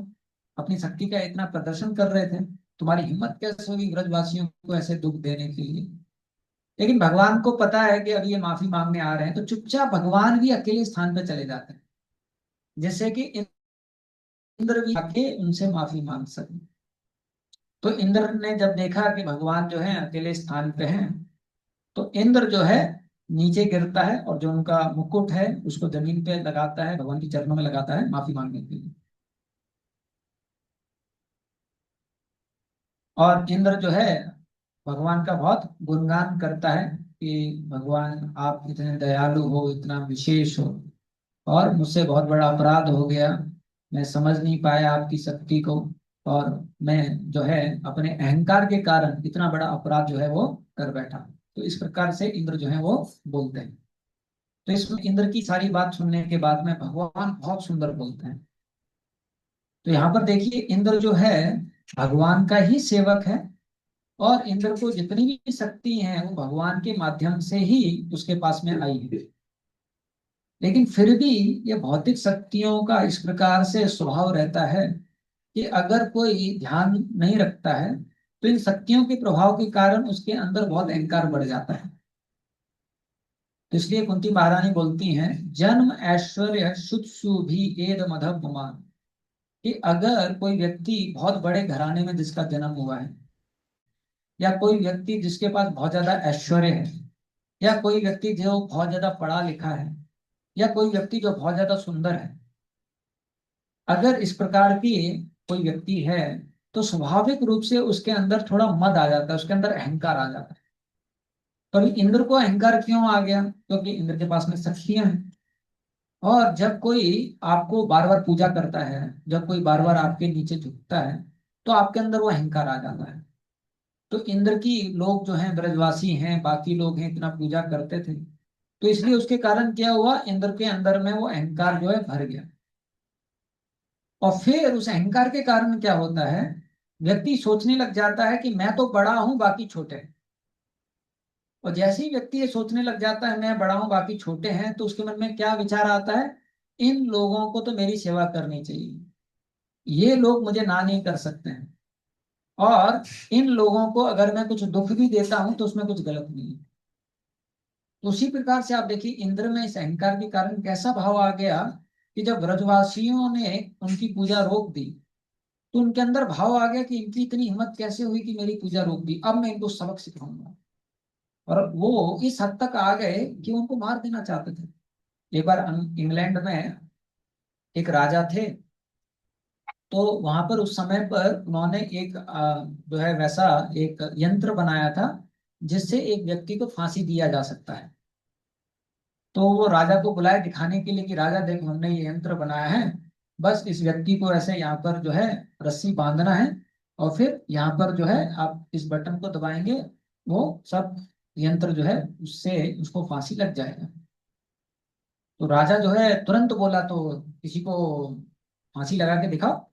अपनी शक्ति का इतना प्रदर्शन कर रहे थे, तुम्हारी हिम्मत कैसे हुई ब्रजवासियों को ऐसे दुख देने के लिए। लेकिन भगवान को पता है कि अब ये माफी मांगने आ रहे हैं, तो चुपचाप भगवान भी अकेले स्थान पर चले जाते हैं, जैसे कि इंद्र भी आके उनसे माफी मांग सके। तो इंद्र ने जब देखा कि भगवान जो है अकेले स्थान पे हैं, तो इंद्र जो है नीचे गिरता है और जो उनका मुकुट है उसको जमीन पे लगाता है, भगवान के चरणों में लगाता है माफी मांगने के लिए। और इंद्र जो है भगवान का बहुत गुणगान करता है कि भगवान आप इतने दयालु हो, इतना विशेष हो, और मुझसे बहुत बड़ा अपराध हो गया, मैं समझ नहीं पाया आपकी शक्ति को, और मैं जो है अपने अहंकार के कारण इतना बड़ा अपराध जो है वो कर बैठा। तो इस प्रकार से इंद्र जो है वो बोलते हैं। तो इसमें इंद्र की सारी बात सुनने के बाद में भगवान बहुत सुंदर बोलते हैं। तो यहाँ पर देखिए इंद्र जो है भगवान का ही सेवक है, और इंद्र को जितनी भी शक्ति है वो भगवान के माध्यम से ही उसके पास में आई है। लेकिन फिर भी ये भौतिक शक्तियों का इस प्रकार से स्वभाव रहता है कि अगर कोई ध्यान नहीं रखता है तो इन शक्तियों के प्रभाव के कारण उसके अंदर बहुत अहंकार बढ़ जाता है। तो इसलिए कुंती महारानी बोलती हैं, जन्म ऐश्वर्य शुत्सु भी एद मधव गुमान, कि अगर कोई व्यक्ति बहुत बड़े घराने में जिसका जन्म हुआ है, या कोई व्यक्ति जिसके पास बहुत ज्यादा ऐश्वर्य है, या कोई व्यक्ति जो बहुत ज्यादा पढ़ा लिखा है, या कोई व्यक्ति जो बहुत ज्यादा सुंदर है, अगर इस प्रकार की कोई व्यक्ति है, तो स्वाभाविक रूप से उसके अंदर थोड़ा मद आ जाता है, उसके अंदर अहंकार आ जाता है। पर इंद्र को अहंकार क्यों आ गया? क्योंकि इंद्र के पास में शक्तियां हैं। और जब कोई आपको बार बार पूजा करता है, जब कोई बार बार आपके नीचे झुकता है, तो आपके अंदर वो अहंकार आ जाता है। तो इंद्र की लोग जो हैं ब्रजवासी हैं, बाकी लोग हैं, इतना पूजा करते थे, तो इसलिए उसके कारण क्या हुआ, इंद्र के अंदर में वो अहंकार जो है भर गया। और फिर उस अहंकार के कारण क्या होता है, व्यक्ति सोचने लग जाता है कि मैं तो बड़ा हूं बाकी छोटे हैं। और जैसे ही व्यक्ति ये सोचने लग जाता है मैं बड़ा हूं बाकी छोटे हैं, तो उसके मन में क्या विचार आता है, इन लोगों को तो मेरी सेवा करनी चाहिए। ये लोग मुझे ना नहीं कर सकते हैं। और इन लोगों को अगर मैं कुछ दुख भी देता हूं तो उसमें कुछ गलत नहीं है। तो उसी प्रकार से आप देखिए इंद्र में इस अहंकार के कारण कैसा भाव आ गया कि जब ब्रजवासियों ने उनकी पूजा रोक दी, तो उनके अंदर भाव आ गया कि इनकी इतनी हिम्मत कैसे हुई कि मेरी पूजा रोक दी, अब मैं इनको सबक सिखाऊंगा। और वो इस हद तक आ गए कि उनको मार देना चाहते थे। एक बार इंग्लैंड में एक राजा थे, तो वहां पर उस समय पर उन्होंने एक जो है वैसा एक यंत्र बनाया था जिससे एक व्यक्ति को फांसी दिया जा सकता है। तो वो राजा को बुलाए दिखाने के लिए कि राजा देखो हमने ये यंत्र बनाया है, बस इस व्यक्ति को ऐसे यहाँ पर जो है रस्सी बांधना है, और फिर यहाँ पर जो है आप इस बटन को दबाएंगे, वो सब यंत्र जो है उससे उसको फांसी लग जाएगा। तो राजा जो है तुरंत बोला तो किसी को फांसी लगा के दिखाओ।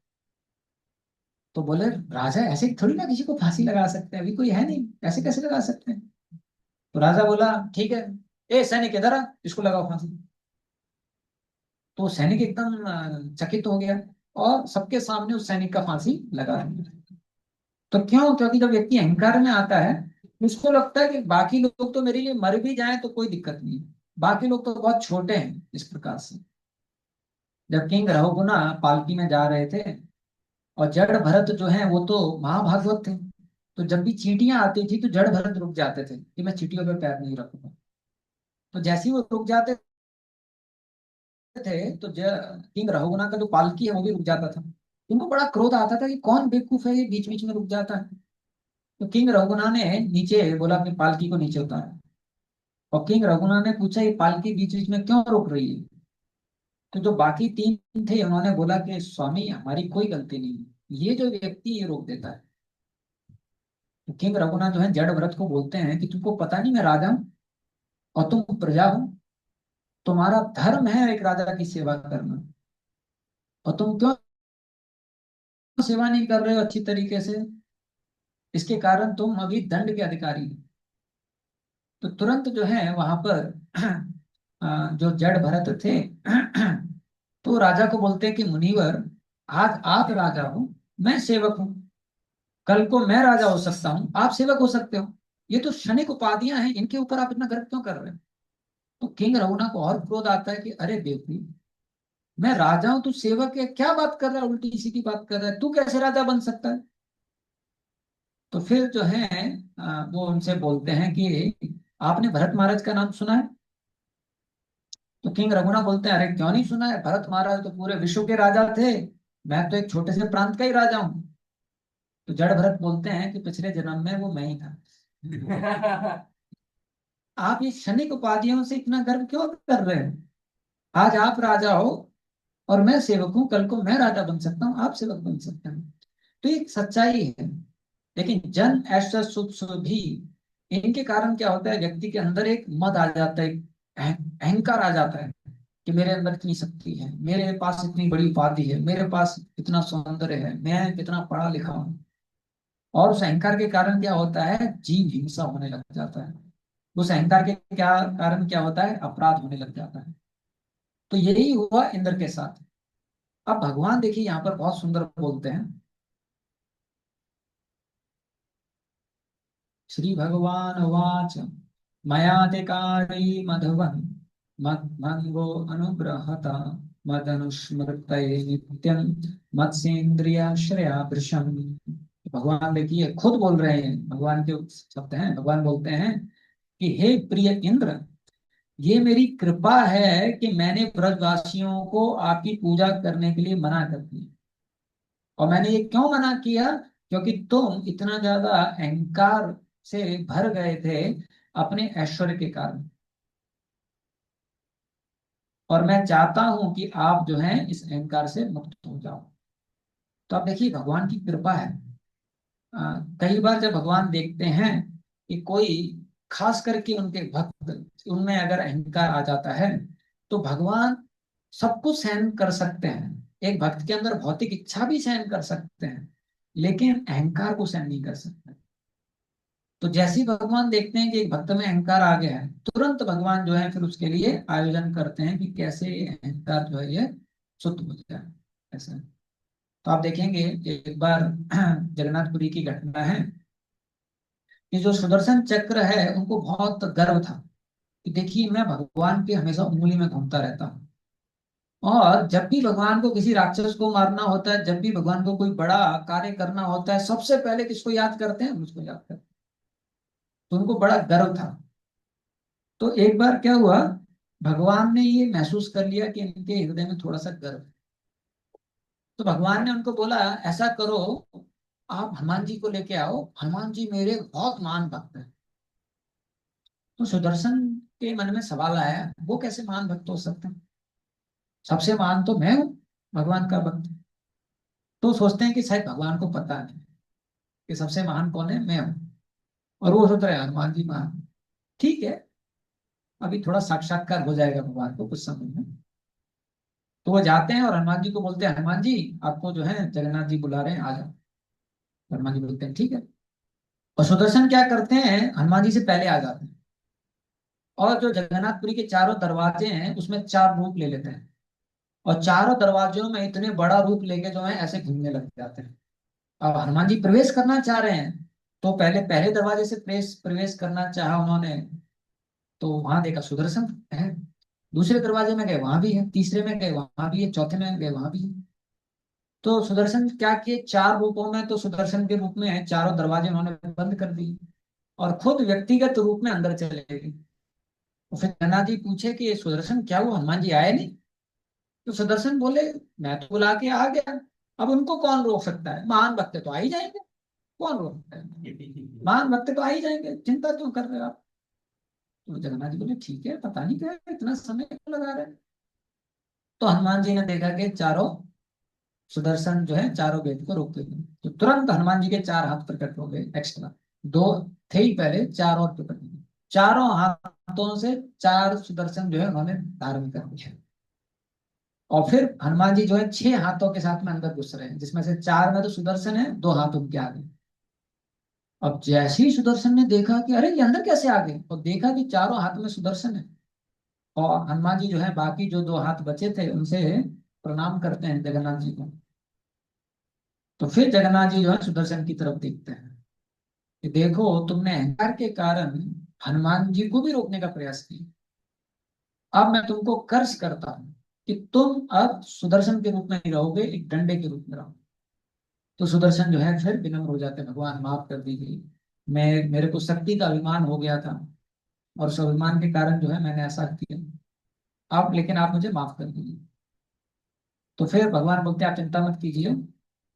तो बोले राजा ऐसे थोड़ी ना किसी को फांसी लगा सकते हैं, अभी कोई है नहीं, ऐसे कैसे लगा सकते हैं। तो राजा बोला ठीक है, ए सैनिक इधर आ, इसको लगाओ फांसी। तो सैनिक एकदम चकित हो गया और सबके सामने उस सैनिक का फांसी लगा दिया। तो क्यों? क्योंकि जब व्यक्ति अहंकार में आता है, उसको लगता है कि बाकी लोग तो मेरे लिए मर भी जाएं तो कोई दिक्कत नहीं, बाकी लोग तो बहुत छोटे हैं इस प्रकार से। जब किंग रहुगुना पालकी में जा रहे थे, और जड़ भरत जो है वो तो महाभागवत थे, तो जब भी चींटियां आती थी तो जड़ भरत रुक जाते थे कि मैं चींटियों पे पैर नहीं रखूंगा। तो जैसे ही वो रुक जाते थे तो किंग रहुगुना का जो पालकी है वो भी रुक जाता था। उनको बड़ा क्रोध आता था कि कौन बेवकूफ है ये बीच बीच में रुक जाता है। तो किंग रघुना ने नीचे बोला अपनी पालकी को नीचे उतारा, और किंग रघुना ने पूछा ये पालकी बीच बीच में क्यों रुक रही है। तो जो बाकी तीन थे उन्होंने बोला कि स्वामी हमारी कोई गलती नहीं है, ये जो व्यक्ति ये रोक देता है। तो किंग रघुना जो है जड़ भरत को बोलते हैं कि तुमको पता नहीं मैं राजा हूँ और तुम प्रजा हो, तुम्हारा धर्म है एक राजा की सेवा करना, और तुम क्यों सेवा नहीं कर रहे हो अच्छी तरीके से, इसके कारण तुम अभी दंड के अधिकारी हो। तो तुरंत जो है वहां पर जो जड़ भरत थे तो राजा को बोलते हैं कि मुनिवर, आज आप राजा हो, मैं सेवक हूँ, कल को मैं राजा हो सकता हूँ, आप सेवक हो सकते हो, ये तो क्षणिक उपाधियां हैं, इनके ऊपर आप इतना गर्व क्यों कर रहे हो। तो किंग रघुना को और क्रोध आता है कि अरे बेवकूफ, मैं राजा हूं तू सेवक है, क्या बात कर रहा है, उल्टी सीधी बात कर रहा है, तू कैसे राजा बन सकता है। तो फिर जो है वो उनसे बोलते हैं कि आपने भरत महाराज का नाम सुना है। तो किंग रघुना बोलते हैं अरे क्यों नहीं सुना है, भरत महाराज तो पूरे विश्व के राजा थे, मैं तो एक छोटे से प्रांत का ही राजा हूँ। तो जड़ भरत बोलते हैं कि पिछले जन्म में वो मैं ही था। आप ये क्षणिक उपाधियों से इतना गर्व क्यों कर रहे हो। आज आप राजा हो और मैं सेवक हूँ, कल को मैं राजा बन सकता हूँ, आप सेवक बन सकते हैं। तो ये एक सच्चाई है। लेकिन जन ऐसा सुख सुख भी, इनके कारण क्या होता है व्यक्ति के अंदर एक मद आ जाता है, अहंकार आ जाता है कि मेरे अंदर इतनी शक्ति है, मेरे पास इतनी बड़ी उपाधि है, मेरे पास इतना सौंदर्य है, मैं कितना पढ़ा लिखा हूँ। और उस अहंकार के कारण क्या होता है जीव हिंसा होने लग जाता है। उस अहंकार के क्या कारण क्या होता है अपराध होने लग जाता है। तो यही हुआ इंद्र के साथ। अब भगवान देखिए यहाँ पर बहुत सुंदर बोलते हैं। श्री भगवान उवाच मया ते कारी मधवन् मद्भंगो अनुग्रहता मदनुस्मृतये नित्यं मत्सेन्द्रियाश्रया भृशम्। भगवान देखिए खुद बोल रहे हैं, भगवान के शब्द हैं, भगवान बोलते हैं कि हे प्रिय इंद्र, ये मेरी कृपा है कि मैंने ब्रजवासियों को आपकी पूजा करने के लिए मना कर दिया। और मैंने ये क्यों मना किया? क्योंकि तुम इतना ज्यादा अहंकार से भर गए थे अपने ऐश्वर्य के कारण, और मैं चाहता हूं कि आप जो है इस अहंकार से मुक्त हो जाओ। तो आप देखिए भगवान की कृपा है। कई बार जब भगवान देखते हैं कि कोई, खास करके उनके भक्त, उनमें अगर अहंकार आ जाता है, तो भगवान सब कुछ सहन कर सकते हैं। एक भक्त के अंदर भौतिक इच्छा भी सहन कर सकते हैं, लेकिन अहंकार को सहन नहीं कर सकते। तो जैसे ही भगवान देखते हैं कि एक भक्त में अहंकार आ गया है, तुरंत भगवान जो है फिर उसके लिए आयोजन करते हैं कि कैसे ये अहंकार जो है ये शुद्ध हो जाए। ऐसा है। तो आप देखेंगे एक बार जगन्नाथपुरी की घटना है कि जो सुदर्शन चक्र है उनको बहुत गर्व था कि देखिए मैं भगवान की हमेशा उंगली में घूमता रहता हूँ। और जब भी भगवान को किसी राक्षस को मारना होता है, जब भी भगवान को कोई बड़ा कार्य करना होता है, सबसे पहले किसको याद करते हैं? मुझको याद करते हैं। तो उनको बड़ा गर्व था। तो एक बार क्या हुआ, भगवान ने ये महसूस कर लिया कि इनके हृदय में थोड़ा सा गर्व है। तो भगवान ने उनको बोला, ऐसा करो, आप हनुमान जी को लेके आओ, हनुमान जी मेरे बहुत महान भक्त हैं। तो सुदर्शन के मन में सवाल आया, वो कैसे महान भक्त हो सकते हैं? सबसे महान तो मैं हूँ, भगवान का भक्त। तो सोचते हैं कि शायद भगवान को पता नहीं कि सबसे महान कौन है, मैं हूँ। और वो सोच रहे हैं हनुमान जी महान। ठीक है, अभी थोड़ा साक्षात्कार हो जाएगा भगवान को कुछ समय में। तो वो जाते हैं और हनुमान जी को बोलते हैं, हनुमान जी आपको जो है जगन्नाथ जी बुला रहे हैं, आ जाओ। हनुमान जी बोलते हैं ठीक है। और सुदर्शन क्या करते हैं, हनुमान जी से पहले आ जाते हैं। और जो जगन्नाथपुरी के चारों दरवाजे हैं उसमें चार रूप ले लेते हैं। और चारों दरवाजों में इतने बड़ा रूप लेके जो है ऐसे घूमने लग जाते हैं। अब हनुमान जी प्रवेश करना चाह रहे हैं, तो पहले पहले दरवाजे से प्रवेश प्रवेश करना चाहा उन्होंने। तो वहां देखा सुदर्शन है। दूसरे दरवाजे में गए, वहां भी है। तीसरे में गए, वहां भी है। चौथे में गए, वहां भी है। तो सुदर्शन क्या किए, चार रूपों में, तो सुदर्शन के रूप में चारों दरवाजे उन्होंने बंद कर दिए और खुद व्यक्तिगत रूप में अंदर चले गए। और फिर जगन्नाथ जी पूछे कि ये सुदर्शन क्या हुआ, हनुमान जी आए नहीं? तो सुदर्शन बोले, मैं तो बुला के आ गया, अब उनको कौन रोक सकता है? महान भक्त तो आ ही जाएंगे, कौन रोक सकता है? महान भक्त तो आ ही जाएंगे, चिंता क्यों कर रहे हो आप? तो जगन्नाथ जी बोले, ठीक है, पता नहीं क्या है, इतना समय क्यों लगा रहे हैं। तो हनुमान जी ने देखा कि चारों सुदर्शन जो है चारों गेट को रोके हुए हैं। तो तुरंत हनुमान जी के चार हाथ प्रकट हो गए एक्स्ट्रा। दो थे ही पहले, चार और प्रकट हो गए। चारों हाथों से चार सुदर्शन जो है उन्होंने धारण कर दिया। और फिर हनुमान जी जो है छह हाथों के साथ में अंदर घुस रहे हैं, जिसमें से चार में तो सुदर्शन है, दो हाथ उनके आगे। अब जैसे ही सुदर्शन ने देखा कि अरे ये अंदर कैसे आ गए, और देखा कि चारों हाथ में सुदर्शन है। और हनुमान जी जो है बाकी जो दो हाथ बचे थे उनसे प्रणाम करते हैं जगन्नाथ जी को। तो फिर जगन्नाथ जी जो है सुदर्शन की तरफ देखते हैं कि देखो तुमने अहंकार के कारण हनुमान जी को भी रोकने का प्रयास किया। अब मैं तुमको कर्ज करता हूं कि तुम अब सुदर्शन के रूप में नहीं रहोगे, एक डंडे के रूप में रहोगे। तो सुदर्शन जो है फिर विनम्र हो जाते हैं, भगवान माफ कर दीजिए, मैं मेरे को शक्ति का अभिमान हो गया था और उस अभिमान के कारण जो है मैंने ऐसा किया। आप लेकिन आप मुझे माफ कर दीजिए। तो फिर भगवान बोलते हैं, आप चिंता मत कीजिए,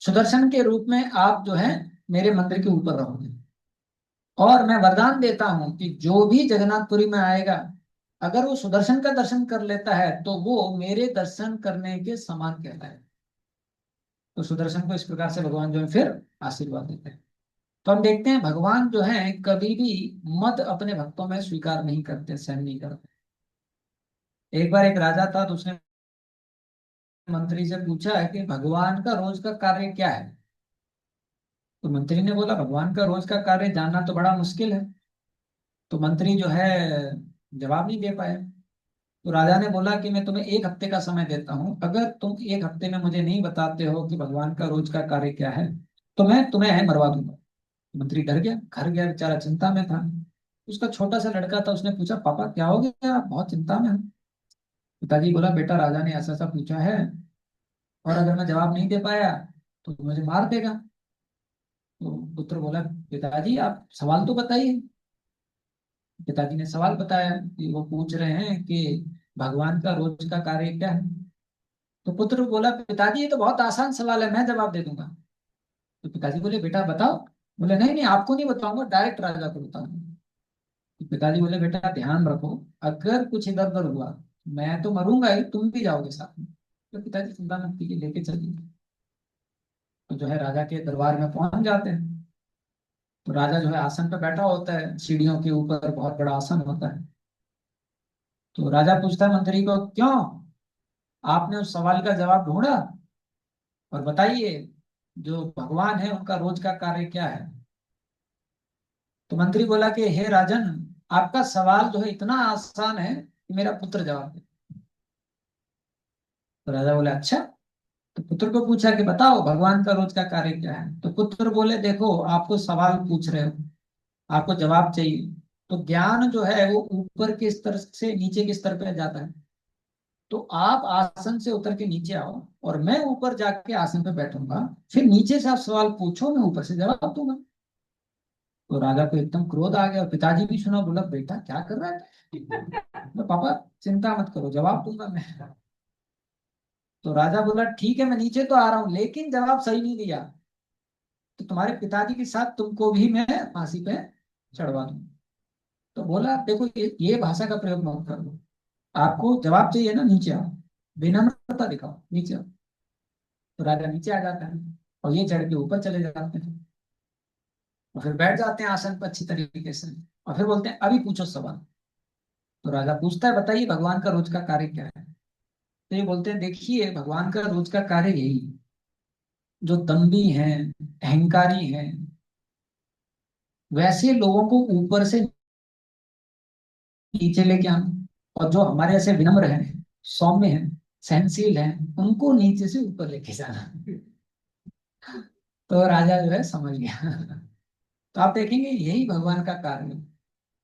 सुदर्शन के रूप में आप जो है मेरे मंदिर के ऊपर रहोगे। और मैं वरदान देता हूं कि जो भी जगन्नाथपुरी में आएगा, अगर वो सुदर्शन का दर्शन कर लेता है तो वो मेरे दर्शन करने के समान कहता है। तो सुदर्शन को इस प्रकार से भगवान जो है फिर आशीर्वाद देते हैं। तो हम देखते हैं भगवान जो है कभी भी मत अपने भक्तों में स्वीकार नहीं करते, सहन नहीं करते। एक बार एक राजा था, तो उसने मंत्री से पूछा है कि भगवान का रोज का कार्य क्या है। तो मंत्री ने बोला, भगवान का रोज का कार्य जानना तो बड़ा मुश्किल है। तो मंत्री जो है जवाब नहीं दे पाया। तो राजा ने बोला कि मैं तुम्हें एक हफ्ते का समय देता हूँ, अगर तुम एक हफ्ते में मुझे नहीं बताते हो कि भगवान का रोज का कार्य क्या है, तो मैं तुम्हें मरवा दूंगा। मंत्री डर गया, घर गया, बेचारा चिंता में था। उसका छोटा सा लड़का था, उसने पूछा, पापा क्या हो गया, आप बहुत चिंता में हैं? पिताजी बोला, बेटा राजा ने ऐसा ऐसा पूछा है, और अगर मैं जवाब नहीं दे पाया तो मुझे मार देगा। तो पुत्र बोला, पिताजी आप सवाल तो बताइए। पिताजी ने सवाल बताया कि वो पूछ रहे हैं कि भगवान का रोज का कार्य क्या है। तो पुत्र बोला, पिताजी ये तो बहुत आसान सवाल है, मैं जवाब दे दूंगा। तो पिताजी बोले, बेटा बताओ। बोले, नहीं नहीं, आपको नहीं बताऊंगा, डायरेक्ट राजा को बताऊंगा। तो पिताजी बोले, बेटा ध्यान रखो, अगर कुछ इधर उधर हुआ, मैं तो मरूंगा ही, तुम भी जाओगे साथ में। तो पिताजी चिंता मत कीजिए, लेके चलिए। तो जो है राजा के दरबार में पहुंच जाते हैं। तो राजा जो है आसन पर बैठा होता है, सीढ़ियों के ऊपर बहुत बड़ा आसन होता है। तो राजा पूछता है मंत्री को, क्यों, आपने उस सवाल का जवाब ढूंढा, और बताइए जो भगवान है उनका रोज का कार्य क्या है। तो मंत्री बोला कि हे राजन, आपका सवाल जो है इतना आसान है कि मेरा पुत्र जवाब दे। तो राजा बोला, अच्छा, तो पुत्र को पूछा कि बताओ भगवान का रोज का कार्य क्या है। तो पुत्र बोले देखो, आपको सवाल पूछ रहे हो, आपको जवाब चाहिए। तो ज्ञान जो है वो ऊपर के स्तर से नीचे के स्तर पे जाता है। तो आप आसन से उतर के नीचे आओ, और मैं ऊपर जाके आसन पे बैठूंगा। फिर नीचे से आप सवाल पूछो, मैं ऊपर से जवाब दूंगा। तो राजा को एकदम क्रोध आ गया, और पिताजी भी सुना, बोला बेटा क्या कर रहा है। तो पापा चिंता मत करो, जवाब दूंगा मैं। तो राजा बोला ठीक है, मैं नीचे तो आ रहा हूँ, लेकिन जवाब सही नहीं दिया तो तुम्हारे पिताजी के साथ तुमको भी मैं फांसी पे चढ़वा दूँ। तो बोला देखो, ये भाषा का प्रयोग मत करो। आपको जवाब चाहिए ना, नीचे आओ, विनम्रता दिखाओ, नीचे आओ। तो राजा नीचे आ जाता है, और ये चढ़ के ऊपर चले जाते हैं, और फिर बैठ जाते हैं आसन पर अच्छी तरीके से। और फिर बोलते हैं अभी पूछो सवाल। तो राजा पूछता है बताइए भगवान का रोज का कार्य क्या है। तो ये बोलते हैं देखिए, भगवान का रोज का कार्य यही है, जो दंभी हैं, अहंकारी हैं, वैसे लोगों को ऊपर से नीचे लेके आना, और जो हमारे ऐसे विनम्र हैं, सौम्य हैं, सहनशील हैं, उनको नीचे से ऊपर लेके जाना। तो राजा जो है समझ गया। तो आप देखेंगे यही भगवान का कार्य है।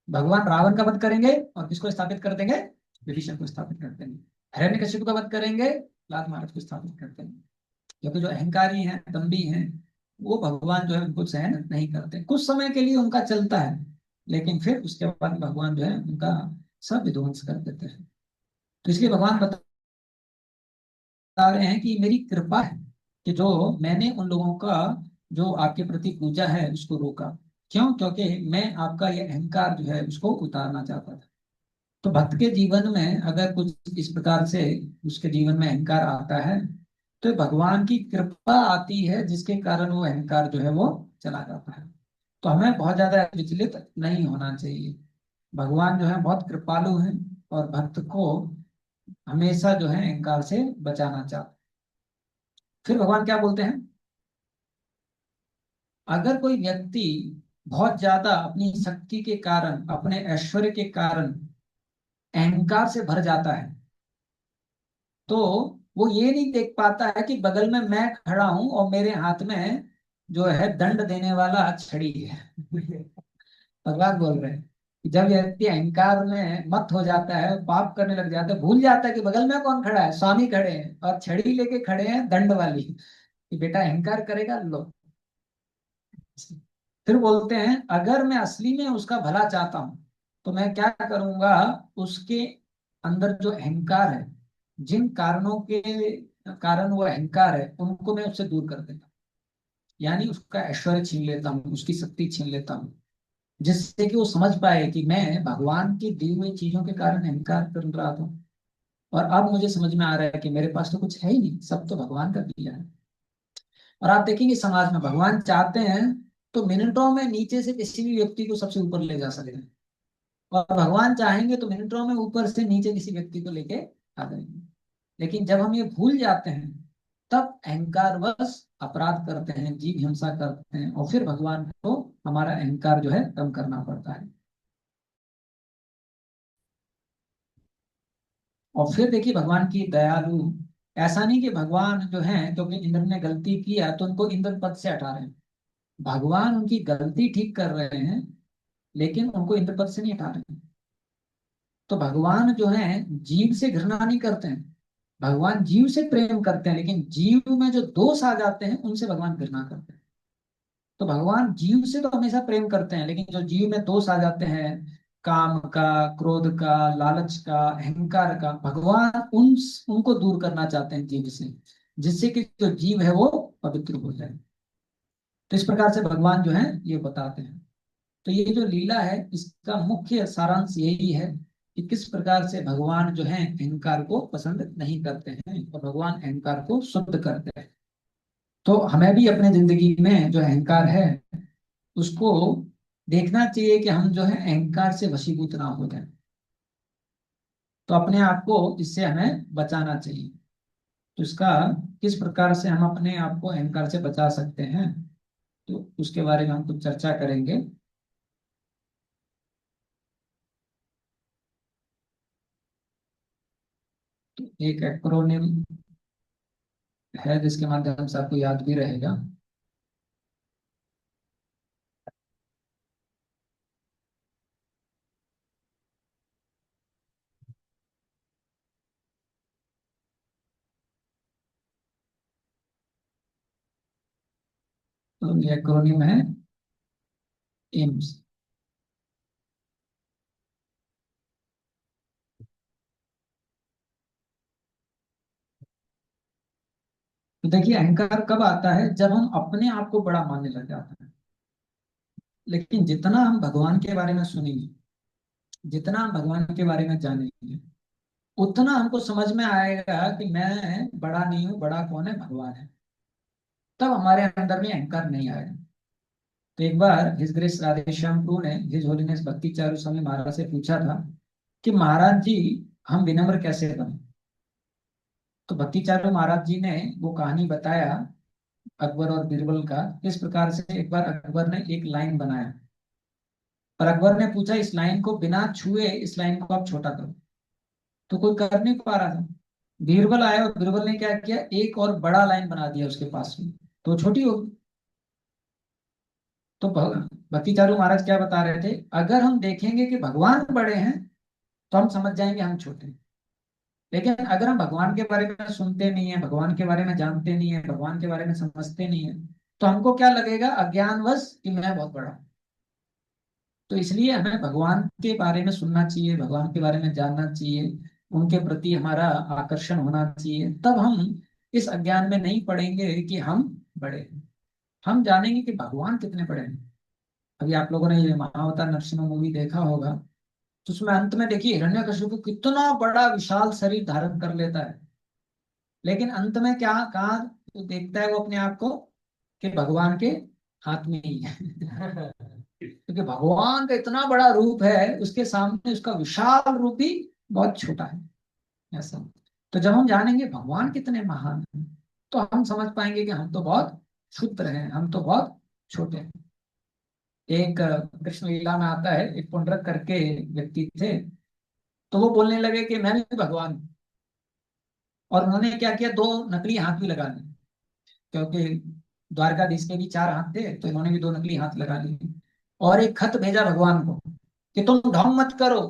भगवान रावण का वध करेंगे और किसको स्थापित कर देंगे, विभीषण को स्थापित कर देंगे। हिरण्यकशिपु का वध करेंगे, लात महाराज को स्थापित कर देंगे। क्योंकि जो अहंकारी हैं, दंभी हैं, वो भगवान जो है उनको सहन नहीं करते। कुछ समय के लिए उनका चलता है, लेकिन फिर उसके बाद भगवान जो है उनका सब विध्वंस कर देते हैं। तो इसलिए भगवान बता रहे हैं कि मेरी कृपा है कि जो मैंने उन लोगों का जो आपके प्रति पूजा है उसको रोका। क्यों? क्योंकि मैं आपका ये अहंकार जो है उसको उतारना चाहता था। तो भक्त के जीवन में अगर कुछ इस प्रकार से उसके जीवन में अहंकार आता है, तो भगवान की कृपा आती है, जिसके कारण वो अहंकार जो है वो चला जाता है। तो हमें बहुत ज्यादा विचलित नहीं होना चाहिए। भगवान जो है बहुत कृपालु हैं, और भक्त को हमेशा जो है अहंकार से बचाना चाहते हैं। फिर भगवान क्या बोलते हैं, अगर कोई व्यक्ति बहुत ज्यादा अपनी शक्ति के कारण, अपने ऐश्वर्य के कारण अहंकार से भर जाता है, तो वो ये नहीं देख पाता है कि बगल में मैं खड़ा हूं और मेरे हाथ में जो है दंड देने वाला छड़ी है। भगवान बोल रहे हैं कि जब व्यक्ति अहंकार में मत हो जाता है, पाप करने लग जाता है, भूल जाता है कि बगल में कौन खड़ा है, स्वामी खड़े हैं और छड़ी लेके खड़े हैं दंड वाली, कि बेटा अहंकार करेगा लो। फिर बोलते हैं अगर मैं असली में उसका भला चाहता हूं, तो मैं क्या करूंगा, उसके अंदर जो अहंकार है, जिन कारणों के कारण वो अहंकार है, उनको मैं उससे दूर कर देता हूँ। यानी उसका ऐश्वर्य छीन लेता हूँ, उसकी शक्ति छीन लेता हूँ, जिससे कि वो समझ पाए कि मैं भगवान की दी हुई चीजों के कारण अहंकार कर रहा था, और अब मुझे समझ में आ रहा है कि मेरे पास तो कुछ है ही नहीं, सब तो भगवान का दिया है। और आप देखेंगे समाज में भगवान चाहते हैं तो मिनटों में नीचे से किसी भी व्यक्ति को सबसे ऊपर ले जा सकते हैं, और भगवान चाहेंगे तो मिनटों में ऊपर से नीचे किसी व्यक्ति को लेके आ जाएंगे। लेकिन जब हम ये भूल जाते हैं, तब अहंकार वश अपराध करते हैं, जीव हिंसा करते हैं, और फिर भगवान को हमारा अहंकार जो है कम करना पड़ता है। और फिर देखिए भगवान की दयालु, ऐसा नहीं कि भगवान जो है क्योंकि इंद्र ने गलती किया तो उनको इंद्र पद से हटा रहे हैं। भगवान उनकी गलती ठीक कर रहे हैं, लेकिन उनको इंद्र पद से नहीं हटा रहे हैं। तो भगवान जो है जीव से घृणा नहीं करते हैं, भगवान जीव से प्रेम करते हैं, लेकिन जीव में जो दोष आ जाते हैं उनसे भगवान घृणा करते हैं। तो भगवान जीव से तो हमेशा प्रेम करते हैं, लेकिन जो जीव में दोष आ जाते हैं, काम का, क्रोध का, लालच का, अहंकार का, भगवान उनको दूर करना चाहते हैं जीव से, जिससे कि जो जीव है वो पवित्र हो जाए। तो इस प्रकार से भगवान जो है ये बताते हैं। तो ये जो लीला है इसका मुख्य सारांश यही है कि किस प्रकार से भगवान जो है अहंकार को पसंद नहीं करते हैं, और भगवान अहंकार को शुद्ध करते हैं। तो हमें भी अपने जिंदगी में जो अहंकार है उसको देखना चाहिए कि हम जो है अहंकार से वशीभूत ना हो जाए। तो अपने आप को इससे हमें बचाना चाहिए। तो इसका किस प्रकार से हम अपने आप को अहंकार से बचा सकते हैं, तो उसके बारे में हम कुछ चर्चा करेंगे। तो एक एक्रोनिम है जिसके माध्यम से आपको याद भी रहेगा। तो ये एक्रोनिम है एम्स। तो देखिए, अहंकार कब आता है? जब हम अपने आप को बड़ा मानने लग जाते हैं। लेकिन जितना हम भगवान के बारे में सुनेंगे, जितना हम भगवान के बारे में जानेंगे, उतना हमको समझ में आएगा कि मैं बड़ा नहीं हूँ, बड़ा कौन है? भगवान है। तब हमारे अंदर में अहंकार नहीं आएगा। तो एक बार हिज ग्रेस राधेश्याम प्रभु ने हिज होलीनेस भक्ति चारू स्वामी महाराज से पूछा था कि महाराज जी, हम विनम्र कैसे बने? तो भक्ति चारू महाराज जी ने वो कहानी बताया अकबर और बीरबल का। इस प्रकार से एक बार अकबर ने एक लाइन बनाया, और अकबर ने पूछा इस लाइन को बिना छुए इस लाइन को आप छोटा करो। तो कोई कर नहीं पा रहा था। बीरबल आया और बीरबल ने क्या किया, एक और बड़ा लाइन बना दिया उसके पास में, तो छोटी होगी। तो भक्ति चारू महाराज क्या बता रहे थे, अगर हम देखेंगे कि भगवान बड़े हैं तो हम समझ जाएंगे हम छोटे हैं। लेकिन अगर हम भगवान के बारे में सुनते नहीं है, भगवान के बारे में जानते नहीं है, भगवान के बारे में समझते नहीं है, तो हमको क्या लगेगा? अज्ञानवश कि मैं बहुत बड़ा हूं। तो इसलिए हमें भगवान के बारे में सुनना चाहिए, भगवान के बारे में जानना चाहिए, उनके प्रति हमारा आकर्षण होना चाहिए। तब हम इस अज्ञान में नहीं पड़ेंगे कि हम बड़े हैं। हम जानेंगे कि भगवान कितने बड़े हैं। अभी आप लोगों ने ये महाअवतार नरसिम्हा मूवी देखा होगा, तो उसमें अंत में देखिए हिरण्यकशिपु कितना बड़ा विशाल शरीर धारण कर लेता है। लेकिन अंत में क्या कहा तो देखता है वो अपने आप को, कि भगवान के हाथ में ही है। क्योंकि भगवान का इतना बड़ा रूप है, उसके सामने उसका विशाल रूप ही बहुत छोटा है। ऐसा। तो जब हम जानेंगे भगवान कितने महान हैं, तो हम समझ पाएंगे कि हम तो बहुत क्षुद्र हैं, हम तो बहुत छोटे हैं। एक कृष्ण लीला में आता है, एक पुंडरक करके व्यक्ति थे। तो वो बोलने लगे कि मैं भी भगवान हूं। और उन्होंने क्या किया, दो नकली हाथ भी लगा लिए। क्योंकि द्वारकाधीश के भी चार हाथ थे, तो इन्होंने भी दो नकली हाथ लगा लिए। और एक खत भेजा भगवान को कि तुम ढोंग मत करो,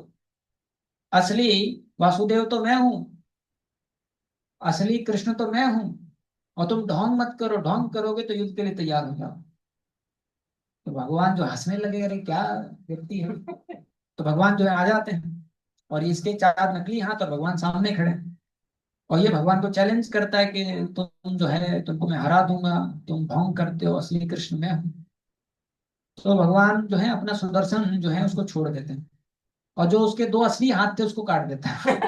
असली वासुदेव तो मैं हूँ, असली कृष्ण तो मैं हूँ। और तुम ढोंग मत करो, ढोंग करोगे तो युद्ध के लिए तैयार हो जाओ। तो भगवान जो हंसने लगे, अरे क्या व्यक्ति है। तो भगवान जो है आ जाते हैं, और इसके चार नकली हाथ और भगवान सामने खड़े हैं। और ये भगवान को चैलेंज करता है कि तुम जो है तुमको मैं हरा दूंगा, तुम ढोंग करते हो, असली कृष्ण मैं हूँ। तो भगवान जो है अपना सुदर्शन जो है उसको छोड़ देते हैं, और जो उसके दो असली हाथ थे उसको काट देता है।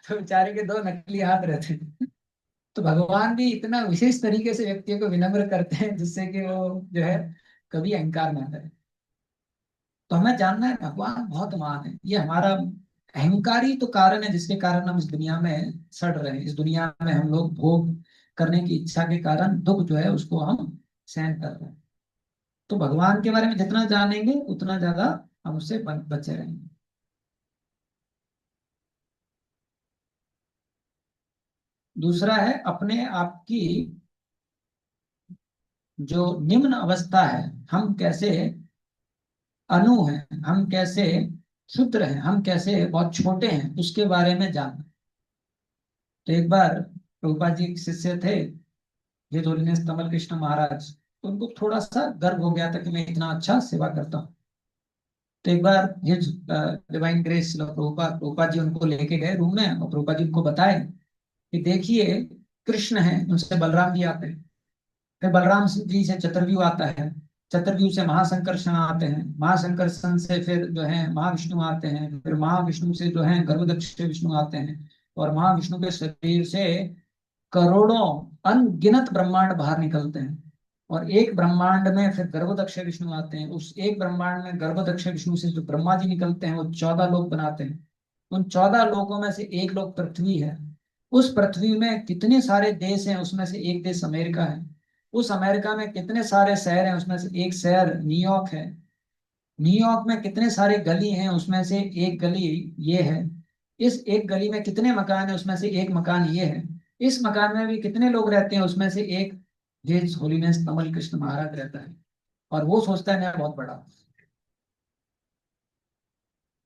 तो बेचारे के दो नकली हाथ रहते हैं। तो भगवान भी इतना विशेष तरीके से व्यक्तियों को विनम्र करते हैं, जिससे कि वो जो है कभी अहंकार ना करे। तो हमें जानना है भगवान बहुत महान है। ये हमारा अहंकारी तो कारण है जिसके कारण हम इस दुनिया में सड़ रहे हैं। इस दुनिया में हम लोग भोग करने की इच्छा के कारण दुख जो है उसको हम सहन कर रहे हैं। तो भगवान के बारे में जितना जानेंगे उतना ज्यादा हम उससे बचे रहेंगे। दूसरा है अपने आप की जो निम्न अवस्था है, हम कैसे अणु हैं, हम कैसे क्षुद्र हैं, हम कैसे बहुत छोटे हैं, उसके बारे में जानना। तो एक बार प्रभुपाद जी के शिष्य थे ये होलिनेस कमल कृष्ण महाराज, तो उनको थोड़ा सा गर्व हो गया था कि मैं इतना अच्छा सेवा करता हूँ। तो एक बार ये डिवाइन ग्रेस प्रभुपाद प्रभुपाद जी उनको लेके गए रूम में, और प्रभुपाद जी उनको बताए कि देखिए कृष्ण है, उनसे बलराम जी आते हैं, फिर बलराम जी से चतुर्व्यूह आता है, चतुर्व्यूह से महासंकर्षण आते हैं, महासंकर्षण से फिर जो है महाविष्णु आते हैं, फिर महाविष्णु से जो है गर्भदक्ष विष्णु आते हैं, और महाविष्णु के शरीर से करोड़ों अनगिनत ब्रह्मांड बाहर निकलते हैं। और एक ब्रह्मांड में फिर गर्भदक्ष विष्णु आते हैं, उस एक ब्रह्मांड में गर्भदक्ष विष्णु से जो ब्रह्मा जी निकलते हैं वो 14 लोक बनाते हैं। उन 14 लोकों में से एक लोक पृथ्वी है। उस पृथ्वी में कितने सारे देश हैं, उसमें से एक देश अमेरिका है। उस अमेरिका में कितने सारे शहर हैं, उसमें से एक शहर न्यूयॉर्क है। न्यूयॉर्क में कितने सारे गली हैं, उसमें से एक गली ये है। इस एक गली में कितने मकान है, उसमें से एक मकान ये है। इस मकान में भी कितने लोग रहते हैं, उसमें से एक हिज होलीनेस कमल कृष्ण महाराज रहता है, और वो सोचता है मैं बहुत बड़ा हूं।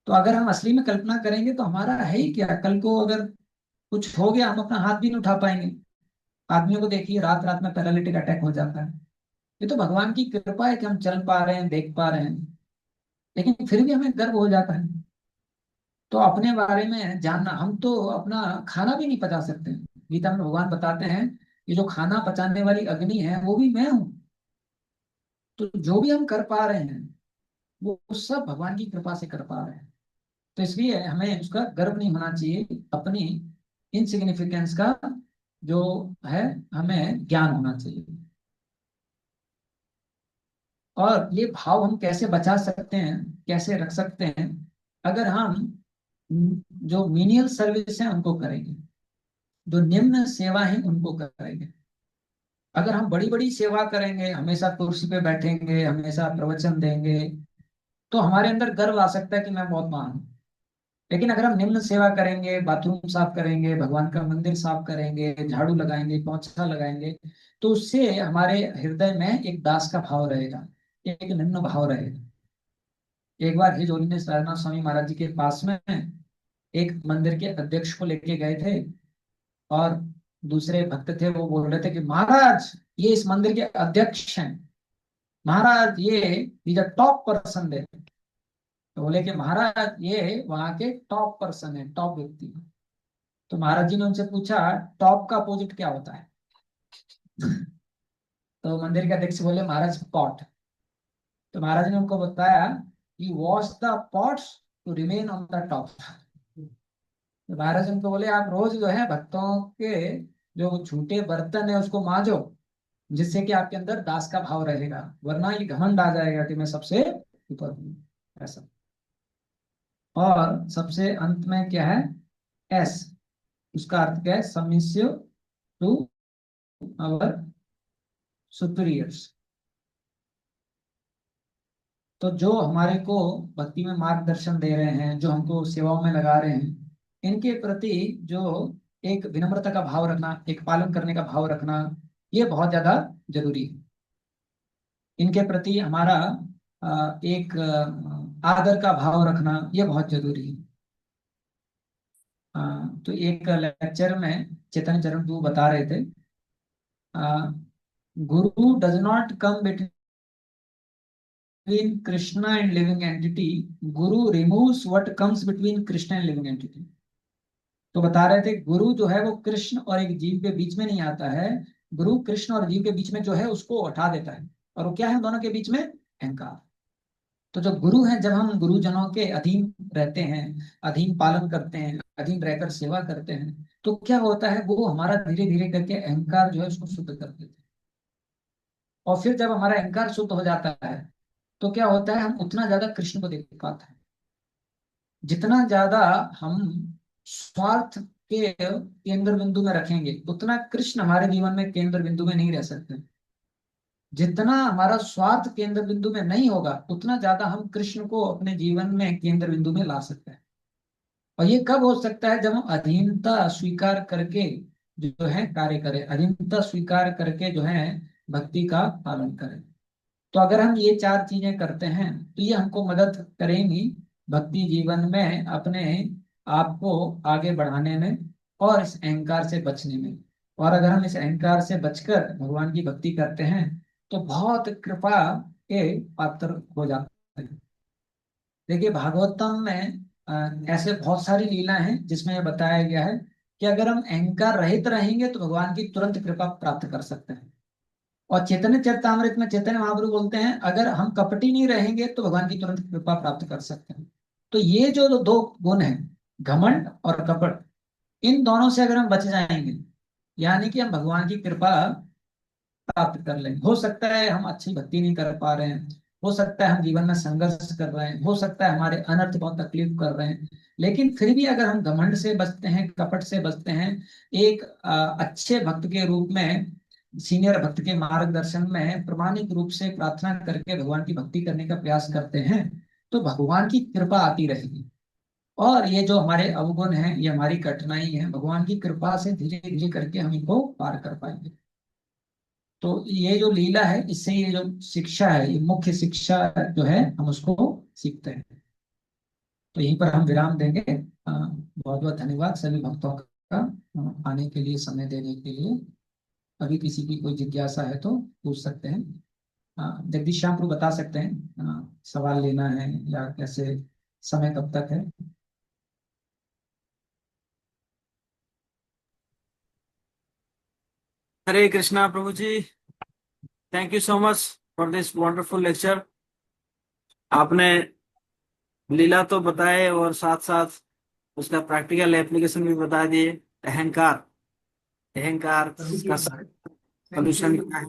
तो अगर हम असली में कल्पना करेंगे तो हमारा है ही क्या, कल को अगर कुछ हो गया हम अपना हाथ भी नहीं उठा पाएंगे। आदमियों को देखिए, रात रात में पैरालिटिक अटैक हो जाता है। ये तो भगवान की कृपा है कि हम चल पा रहे हैं, देख पा रहे हैं, लेकिन फिर भी हमें गर्व हो जाता है। तो अपने बारे में जानना, हम तो अपना खाना भी नहीं पचा सकते। गीता में भगवान बताते हैं, ये जो खाना पचाने वाली अग्नि है वो भी मैं हूँ। तो जो भी हम कर पा रहे हैं वो सब भगवान की कृपा से कर पा रहे हैं। तो इसलिए हमें उसका गर्व नहीं होना चाहिए, अपनी इनसिग्निफिकेंस का जो है हमें ज्ञान होना चाहिए। और ये भाव हम कैसे बचा सकते हैं, कैसे रख सकते हैं, अगर हम जो मीनियल सर्विस है उनको करेंगे, जो निम्न सेवा है उनको करेंगे। अगर हम बड़ी बड़ी सेवा करेंगे, हमेशा कुर्सी पे बैठेंगे, हमेशा प्रवचन देंगे, तो हमारे अंदर गर्व आ सकता है कि मैं बहुत महान हूँ। लेकिन अगर हम निम्न सेवा करेंगे, बाथरूम साफ करेंगे, भगवान का मंदिर साफ करेंगे, झाड़ू लगाएंगे, पोंछा लगाएंगे, तो उससे हमारे हृदय में एक दास का भाव रहेगा, एक निम्न भाव रहेगा। एक बार हिज होलीनेस राजनाथ स्वामी महाराज जी के पास में एक मंदिर के अध्यक्ष को लेके गए थे, और दूसरे भक्त थे, वो बोल रहे थे कि महाराज ये इस मंदिर के अध्यक्ष हैं, महाराज ये द टॉप पर्सन है। तो बोले कि महाराज ये वहाँ के टॉप पर्सन है, टॉप व्यक्ति हैं। तो महाराज जी ने उनसे पूछा टॉप का अपोजिट क्या होता है। तो मंदिर के अध्यक्ष बोले महाराज पॉट। तो महाराज ने उनको बताया, you wash the pots to remain on the top. तो महाराज उनको बोले आप रोज जो है भक्तों के जो झूठे बर्तन है उसको मांजो, जिससे कि आपके अंदर दास का भाव रहेगा, वरना ये घमंड आ जाएगा कि मैं सबसे ऊपर हूँ, ऐसा। और सबसे अंत में क्या है, एस, उसका अर्थ क्या है, सबमिसिव टू आवर सुपीरियर्स। तो जो हमारे को भक्ति में मार्गदर्शन दे रहे हैं, जो हमको सेवाओं में लगा रहे हैं, इनके प्रति जो एक विनम्रता का भाव रखना, एक पालन करने का भाव रखना, ये बहुत ज्यादा जरूरी है। इनके प्रति हमारा एक आदर का भाव रखना ये बहुत जरूरी है। तो एक लेक्चर में चैतन्य चरण प्रभु बता रहे थे, guru does not come between Krishna and living entity, guru removes what comes between Krishna and living entity. तो बता रहे थे गुरु जो है वो कृष्ण और एक जीव के बीच में नहीं आता है, गुरु कृष्ण और जीव के बीच में जो है उसको हटा देता है। और वो क्या है दोनों के बीच में, अहंकार। तो जो गुरु हैं, जब हम गुरुजनों के अधीन रहते हैं, अधीन पालन करते हैं, अधीन रहकर सेवा करते हैं, तो क्या होता है, वो हमारा धीरे धीरे करके अहंकार जो है उसको शुद्ध कर देते हैं। और फिर जब हमारा अहंकार शुद्ध हो जाता है तो क्या होता है, हम उतना ज्यादा कृष्ण को देख पाते हैं। जितना ज्यादा हम स्वार्थ के केंद्र बिंदु में रखेंगे, उतना कृष्ण हमारे जीवन में केंद्र बिंदु में नहीं रह सकते। जितना हमारा स्वार्थ केंद्र बिंदु में नहीं होगा, उतना ज्यादा हम कृष्ण को अपने जीवन में केंद्र बिंदु में ला सकते हैं। और ये कब हो सकता है, जब हम अधीनता स्वीकार करके जो है कार्य करें, अधीनता स्वीकार करके जो है भक्ति का पालन करें। तो अगर हम ये चार चीजें करते हैं तो ये हमको मदद करेंगी भक्ति जीवन में अपने आप को आगे बढ़ाने में, और इस अहंकार से बचने में। और अगर हम इस अहंकार से बचकर भगवान की भक्ति करते हैं तो बहुत कृपा के पात्र हो जाते हैं। देखिए भागवतम में ऐसे बहुत सारी लीला हैं जिसमें यह बताया गया है कि अगर हम अहंकार रहित रहेंगे तो भगवान की तुरंत कृपा प्राप्त कर सकते हैं। और चैतन्य चरितामृत में चैतन्य महाप्रभु बोलते हैं, अगर हम कपटी नहीं रहेंगे तो भगवान की तुरंत कृपा प्राप्त कर सकते हैं। तो ये जो दो गुण हैं, घमंड और कपट, इन दोनों से अगर हम बच जाएंगे, यानी कि हम भगवान की कृपा प्राप्त कर लेंगे। हो सकता है हम अच्छी भक्ति नहीं कर पा रहे हैं, हो सकता है हम जीवन में संघर्ष कर रहे हैं, हो सकता है हमारे अनर्थ बहुत तकलीफ कर रहे हैं, लेकिन फिर भी अगर हम घमंड से बचते हैं, कपट से बचते हैं, एक अच्छे भक्त के रूप में, सीनियर भक्त के मार्गदर्शन में प्रामाणिक रूप से प्रार्थना करके भगवान की भक्ति करने का प्रयास करते हैं, तो भगवान की कृपा आती रहेगी। और ये जो हमारे अवगुण हैं, ये हमारी कठिनाई है, भगवान की कृपा से धीरे धीरे करके हम इनको पार कर पाएंगे। तो ये जो लीला है, इससे ये जो शिक्षा है, ये मुख्य शिक्षा जो है, हम उसको सीखते हैं। तो यहीं पर हम विराम देंगे। बहुत बहुत धन्यवाद सभी भक्तों का आने के लिए, समय देने के लिए। अभी किसी की कोई जिज्ञासा है तो पूछ सकते हैं। जगदीश श्याम प्रभु बता सकते हैं, सवाल लेना है या कैसे, समय कब तक है? Hare Krishna Prabhu ji. Thank you so much for this wonderful lecture. आपने लीला तो बताए और साथ साथ उसका प्रैक्टिकल एप्लीकेशन भी बता दिए। अहंकार, अहंकार का सोल्यूशन क्या है।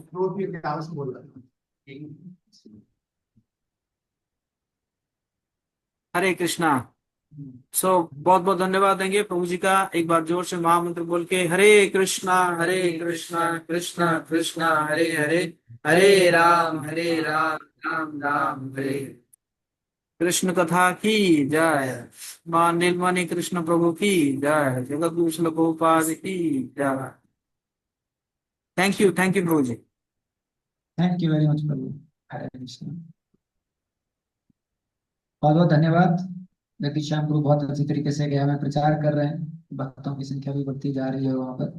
हरे कृष्णा। सो बहुत बहुत धन्यवाद देंगे प्रभु जी का। एक बार जोर से महामंत्र बोल के, हरे कृष्णा कृष्णा कृष्णा हरे हरे, हरे राम राम राम हरे हरे। कृष्ण कथा की जय। मां नीलमणि कृष्ण प्रभु की जय। जगत कृष्ण गोपाल की जय। Thank you Prabhu ji. Thank you very much Prabhu. Hare Krishna. बहुत बहुत धन्यवाद। जगदीश श्याम प्रभु बहुत अच्छी तरीके से गया में प्रचार कर रहे हैं, भक्तों की संख्या भी बढ़ती जा रही है वहाँ पर।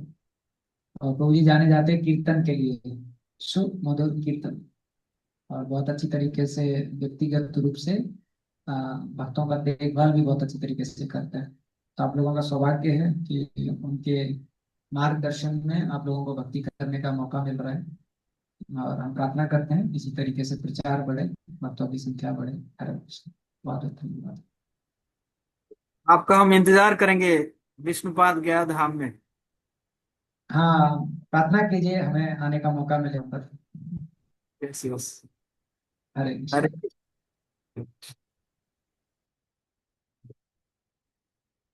और प्रभु जी जाने जाते हैं कीर्तन के लिए, सुमधुर कीर्तन। और बहुत अच्छी तरीके से व्यक्तिगत रूप से भक्तों का देखभाल भी बहुत अच्छी तरीके से करते हैं। तो आप लोगों का सौभाग्य है कि उनके मार्गदर्शन में आप लोगों को भक्ति करने का मौका मिल रहा है। और हम प्रार्थना करते हैं इसी तरीके से प्रचार बढ़े, भक्तों की संख्या बढ़े। हरे कृष्ण। बहुत बहुत धन्यवाद। आपका हम इंतजार करेंगे विष्णुपाद गया धाम में। हाँ, प्रार्थना कीजिए हमें आने का मौका मिले पर। Yes yes. हरे कृष्ण। हरे